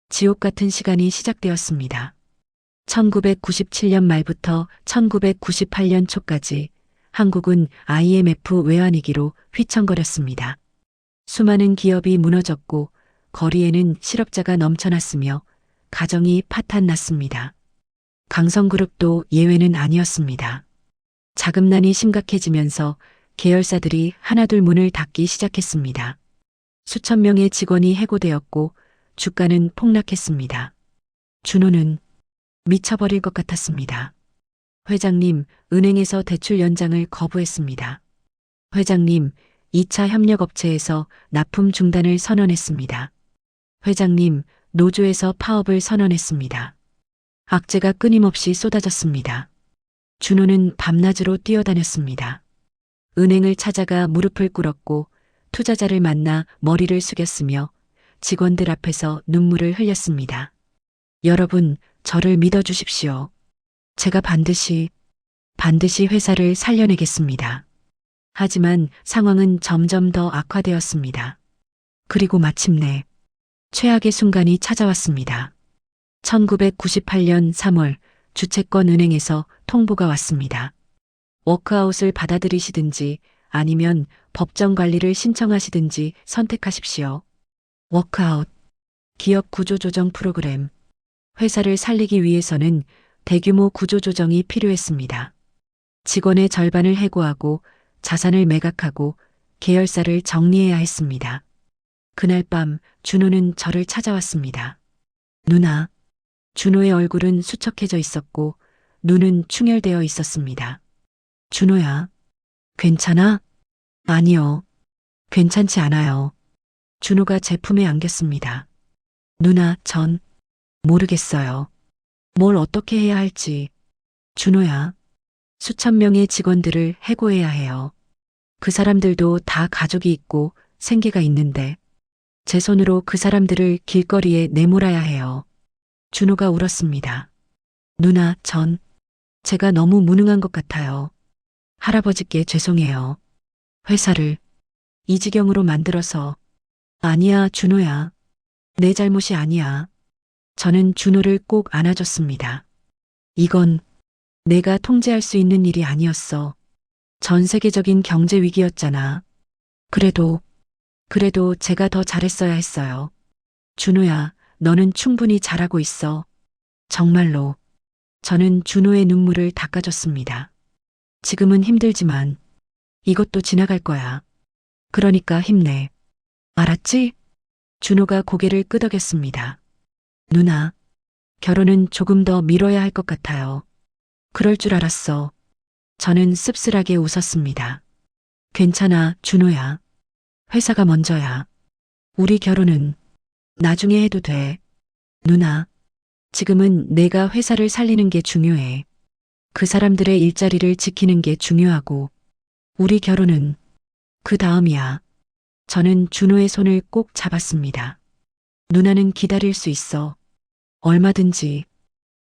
지옥 같은 시간이 시작되었습니다. 1997년 말부터 1998년 초까지 한국은 IMF 외환위기로 휘청거렸습니다. 수많은 기업이 무너졌고 거리에는 실업자가 넘쳐났으며 가정이 파탄났습니다. 강성그룹도 예외는 아니었습니다. 자금난이 심각해지면서 계열사들이 하나둘 문을 닫기 시작했습니다. 수천 명의 직원이 해고되었고 주가는 폭락했습니다. 준호는 미쳐버릴 것 같았습니다. 회장님, 은행에서 대출 연장을 거부했습니다. 회장님, 2차 협력업체에서 납품 중단을 선언했습니다. 회장님, 노조에서 파업을 선언했습니다. 악재가 끊임없이 쏟아졌습니다. 준호는 밤낮으로 뛰어다녔습니다. 은행을 찾아가 무릎을 꿇었고 투자자를 만나 머리를 숙였으며 직원들 앞에서 눈물을 흘렸습니다. 여러분, 저를 믿어주십시오. 제가 반드시 회사를 살려내겠습니다. 하지만 상황은 점점 더 악화되었습니다. 그리고 마침내 최악의 순간이 찾아왔습니다. 1998년 3월 주채권은행에서 통보가 왔습니다. 워크아웃을 받아들이시든지 아니면 법정 관리를 신청하시든지 선택하십시오. 워크아웃, 기업 구조조정 프로그램. 회사를 살리기 위해서는 대규모 구조조정이 필요했습니다. 직원의 절반을 해고하고 자산을 매각하고 계열사를 정리해야 했습니다. 그날 밤 준호는 저를 찾아왔습니다. 누나. 준호의 얼굴은 수척해져 있었고 눈은 충혈되어 있었습니다. 준호야, 괜찮아? 아니요, 괜찮지 않아요. 준호가 제 품에 안겼습니다. 누나, 전 모르겠어요. 뭘 어떻게 해야 할지. 준호야, 수천 명의 직원들을 해고해야 해요. 그 사람들도 다 가족이 있고 생계가 있는데 제 손으로 그 사람들을 길거리에 내몰아야 해요. 준호가 울었습니다. 누나, 제가 너무 무능한 것 같아요. 할아버지께 죄송해요. 회사를 이 지경으로 만들어서. 아니야, 준호야. 내 잘못이 아니야. 저는 준호를 꼭 안아줬습니다. 이건 내가 통제할 수 있는 일이 아니었어. 전 세계적인 경제 위기였잖아. 그래도 제가 더 잘했어야 했어요. 준호야, 너는 충분히 잘하고 있어. 정말로. 저는 준호의 눈물을 닦아줬습니다. 지금은 힘들지만 이것도 지나갈 거야. 그러니까 힘내. 알았지? 준호가 고개를 끄덕였습니다. 누나, 결혼은 조금 더 미뤄야 할 것 같아요. 그럴 줄 알았어. 저는 씁쓸하게 웃었습니다. 괜찮아, 준호야. 회사가 먼저야. 우리 결혼은 나중에 해도 돼. 누나, 지금은 내가 회사를 살리는 게 중요해. 그 사람들의 일자리를 지키는 게 중요하고, 우리 결혼은 그 다음이야. 저는 준호의 손을 꼭 잡았습니다. 누나는 기다릴 수 있어. 얼마든지.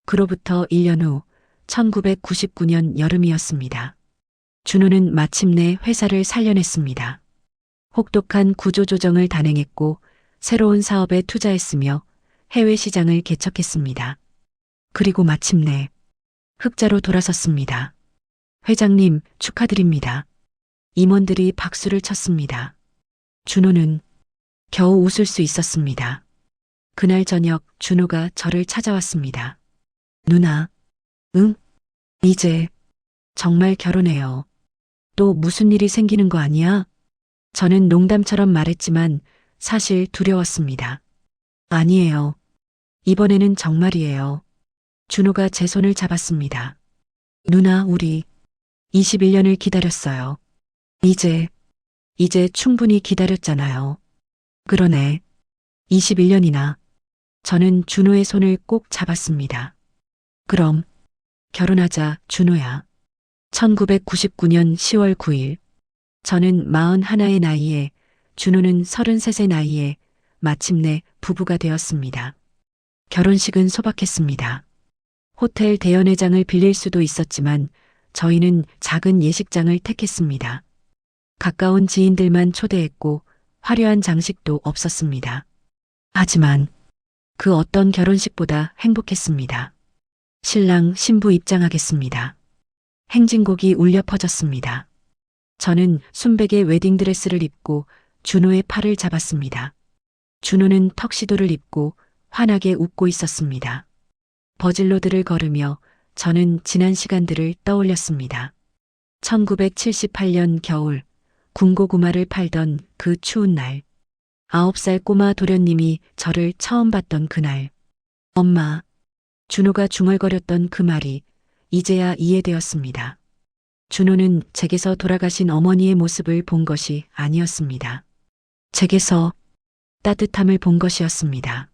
그로부터 1년 후 1999년 여름이었습니다. 준호는 마침내 회사를 살려냈습니다. 혹독한 구조조정을 단행했고 새로운 사업에 투자했으며 해외 시장을 개척했습니다. 그리고 마침내 흑자로 돌아섰습니다. 회장님, 축하드립니다. 임원들이 박수를 쳤습니다. 준호는 겨우 웃을 수 있었습니다. 그날 저녁 준호가 저를 찾아왔습니다. 누나, 응? 이제 정말 결혼해요. 또 무슨 일이 생기는 거 아니야? 저는 농담처럼 말했지만 사실 두려웠습니다. 아니에요. 이번에는 정말이에요. 준호가 제 손을 잡았습니다. 누나, 우리 21년을 기다렸어요. 이제 충분히 기다렸잖아요. 그러네. 21년이나. 저는 준호의 손을 꼭 잡았습니다. 그럼 결혼하자, 준호야. 1999년 10월 9일. 저는 41의 나이에, 준호는 33의 나이에 마침내 부부가 되었습니다. 결혼식은 소박했습니다. 호텔 대연회장을 빌릴 수도 있었지만 저희는 작은 예식장을 택했습니다. 가까운 지인들만 초대했고 화려한 장식도 없었습니다. 하지만 그 어떤 결혼식보다 행복했습니다. 신랑, 신부 입장하겠습니다. 행진곡이 울려 퍼졌습니다. 저는 순백의 웨딩드레스를 입고 준호의 팔을 잡았습니다. 준호는 턱시도를 입고 환하게 웃고 있었습니다. 버질로드를 걸으며 저는 지난 시간들을 떠올렸습니다. 1978년 겨울 군고구마를 팔던 그 추운 날, 9살 꼬마 도련님이 저를 처음 봤던 그날, 엄마, 준호가 중얼거렸던 그 말이 이제야 이해되었습니다. 준호는 제게서 돌아가신 어머니의 모습을 본 것이 아니었습니다. 제게서 따뜻함을 본 것이었습니다.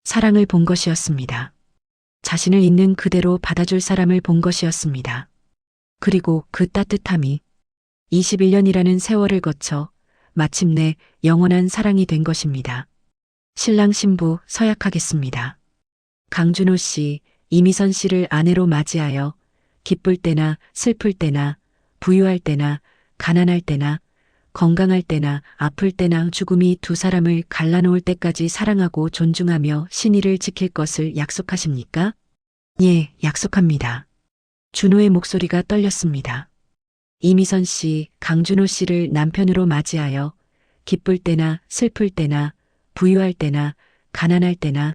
사랑을 본 것이었습니다. 자신을 있는 그대로 받아줄 사람을 본 것이었습니다. 그리고 그 따뜻함이 21년이라는 세월을 거쳐 마침내 영원한 사랑이 된 것입니다. 신랑 신부 서약하겠습니다. 강준호 씨, 이미선 씨를 아내로 맞이하여 기쁠 때나 슬플 때나 부유할 때나 가난할 때나 건강할 때나 아플 때나 죽음이 두 사람을 갈라놓을 때까지 사랑하고 존중하며 신의를 지킬 것을 약속하십니까? 예, 약속합니다. 준호의 목소리가 떨렸습니다. 이미선 씨, 강준호 씨를 남편으로 맞이하여 기쁠 때나 슬플 때나 부유할 때나 가난할 때나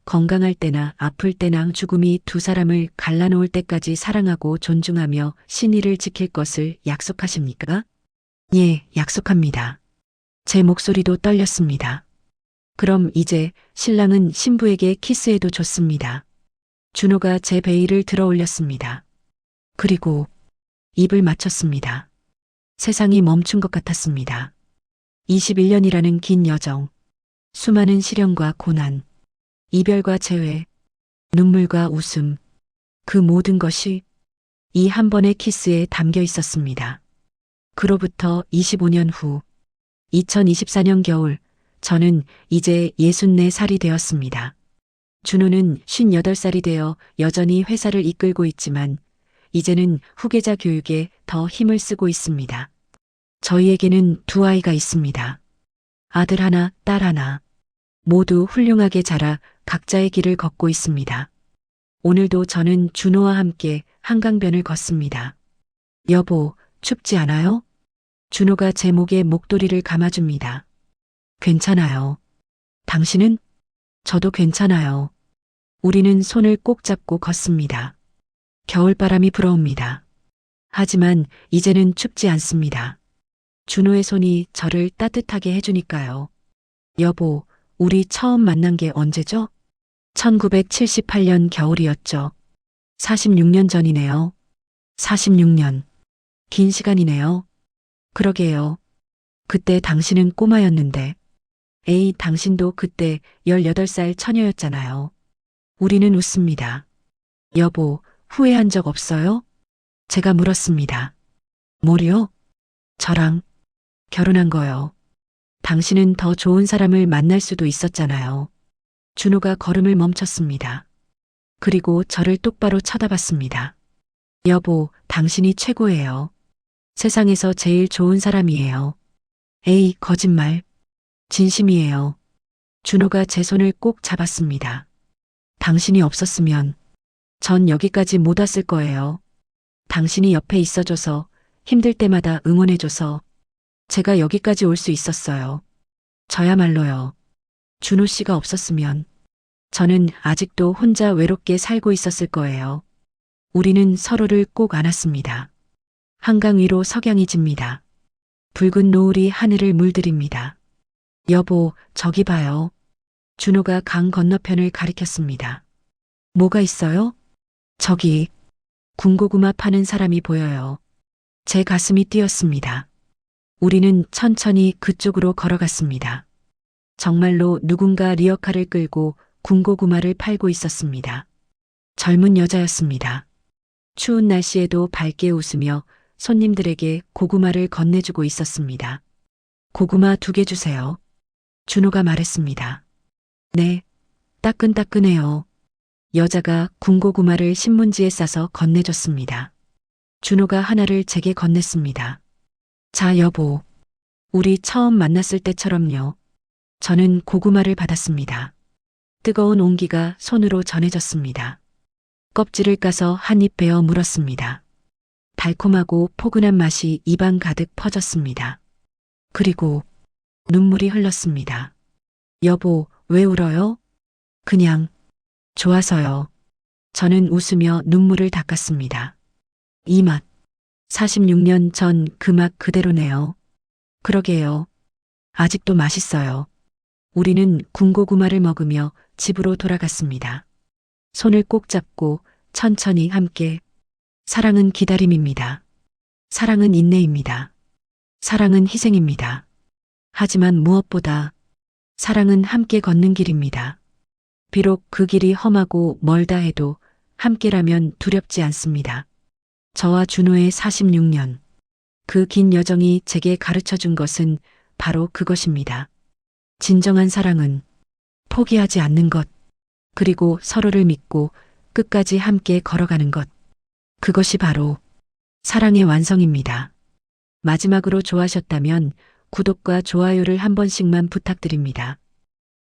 건강할 때나 아플 때나 죽음이 두 사람을 갈라놓을 때까지 사랑하고 존중하며 신의를 지킬 것을 약속하십니까? 예, 약속합니다. 제 목소리도 떨렸습니다. 그럼 이제 신랑은 신부에게 키스해도 좋습니다. 준호가 제 베일을 들어 올렸습니다. 그리고 입을 맞췄습니다. 세상이 멈춘 것 같았습니다. 21년이라는 긴 여정, 수많은 시련과 고난, 이별과 재회, 눈물과 웃음, 그 모든 것이 이 한 번의 키스에 담겨 있었습니다. 그로부터 25년 후, 2024년 겨울, 저는 이제 64살이 되었습니다. 준호는 58살이 되어 여전히 회사를 이끌고 있지만, 이제는 후계자 교육에 더 힘을 쓰고 있습니다. 저희에게는 두 아이가 있습니다. 아들 하나, 딸 하나. 모두 훌륭하게 자라 각자의 길을 걷고 있습니다. 오늘도 저는 준호와 함께 한강변을 걷습니다. 여보, 춥지 않아요? 준호가 제 목에 목도리를 감아줍니다. 괜찮아요. 당신은? 저도 괜찮아요. 우리는 손을 꼭 잡고 걷습니다. 겨울바람이 불어옵니다. 하지만 이제는 춥지 않습니다. 준호의 손이 저를 따뜻하게 해주니까요. 여보, 우리 처음 만난 게 언제죠? 1978년 겨울이었죠. 46년 전이네요. 46년. 긴 시간이네요. 그러게요. 그때 당신은 꼬마였는데. 에이, 당신도 그때 18살 처녀였잖아요. 우리는 웃습니다. 여보, 후회한 적 없어요? 제가 물었습니다. 뭐요? 저랑 결혼한 거요. 당신은 더 좋은 사람을 만날 수도 있었잖아요. 준호가 걸음을 멈췄습니다. 그리고 저를 똑바로 쳐다봤습니다. 여보, 당신이 최고예요. 세상에서 제일 좋은 사람이에요. 에이, 거짓말. 진심이에요. 준호가 제 손을 꼭 잡았습니다. 당신이 없었으면 전 여기까지 못 왔을 거예요. 당신이 옆에 있어줘서 힘들 때마다 응원해줘서 제가 여기까지 올 수 있었어요. 저야말로요. 준호 씨가 없었으면 저는 아직도 혼자 외롭게 살고 있었을 거예요. 우리는 서로를 꼭 안았습니다. 한강 위로 석양이 집니다. 붉은 노을이 하늘을 물들입니다. 여보, 저기 봐요. 준호가 강 건너편을 가리켰습니다. 뭐가 있어요? 저기 군고구마 파는 사람이 보여요. 제 가슴이 뛰었습니다. 우리는 천천히 그쪽으로 걸어갔습니다. 정말로 누군가 리어카를 끌고 군고구마를 팔고 있었습니다. 젊은 여자였습니다. 추운 날씨에도 밝게 웃으며 손님들에게 고구마를 건네주고 있었습니다. 고구마 2개 주세요. 준호가 말했습니다. 네, 따끈따끈해요. 여자가 군고구마를 신문지에 싸서 건네줬습니다. 준호가 하나를 제게 건넸습니다. 자, 여보. 우리 처음 만났을 때처럼요. 저는 고구마를 받았습니다. 뜨거운 온기가 손으로 전해졌습니다. 껍질을 까서 한 입 베어 물었습니다. 달콤하고 포근한 맛이 입안 가득 퍼졌습니다. 그리고 눈물이 흘렀습니다. 여보, 왜 울어요? 그냥 좋아서요. 저는 웃으며 눈물을 닦았습니다. 이 맛, 46년 전 그 맛 그대로네요. 그러게요. 아직도 맛있어요. 우리는 군고구마를 먹으며 집으로 돌아갔습니다. 손을 꼭 잡고 천천히 함께. 사랑은 기다림입니다. 사랑은 인내입니다. 사랑은 희생입니다. 하지만 무엇보다 사랑은 함께 걷는 길입니다. 비록 그 길이 험하고 멀다 해도 함께라면 두렵지 않습니다. 저와 준호의 46년. 그 긴 여정이 제게 가르쳐 준 것은 바로 그것입니다. 진정한 사랑은 포기하지 않는 것, 그리고 서로를 믿고 끝까지 함께 걸어가는 것. 그것이 바로 사랑의 완성입니다. 마지막으로 좋아하셨다면 구독과 좋아요를 한 번씩만 부탁드립니다.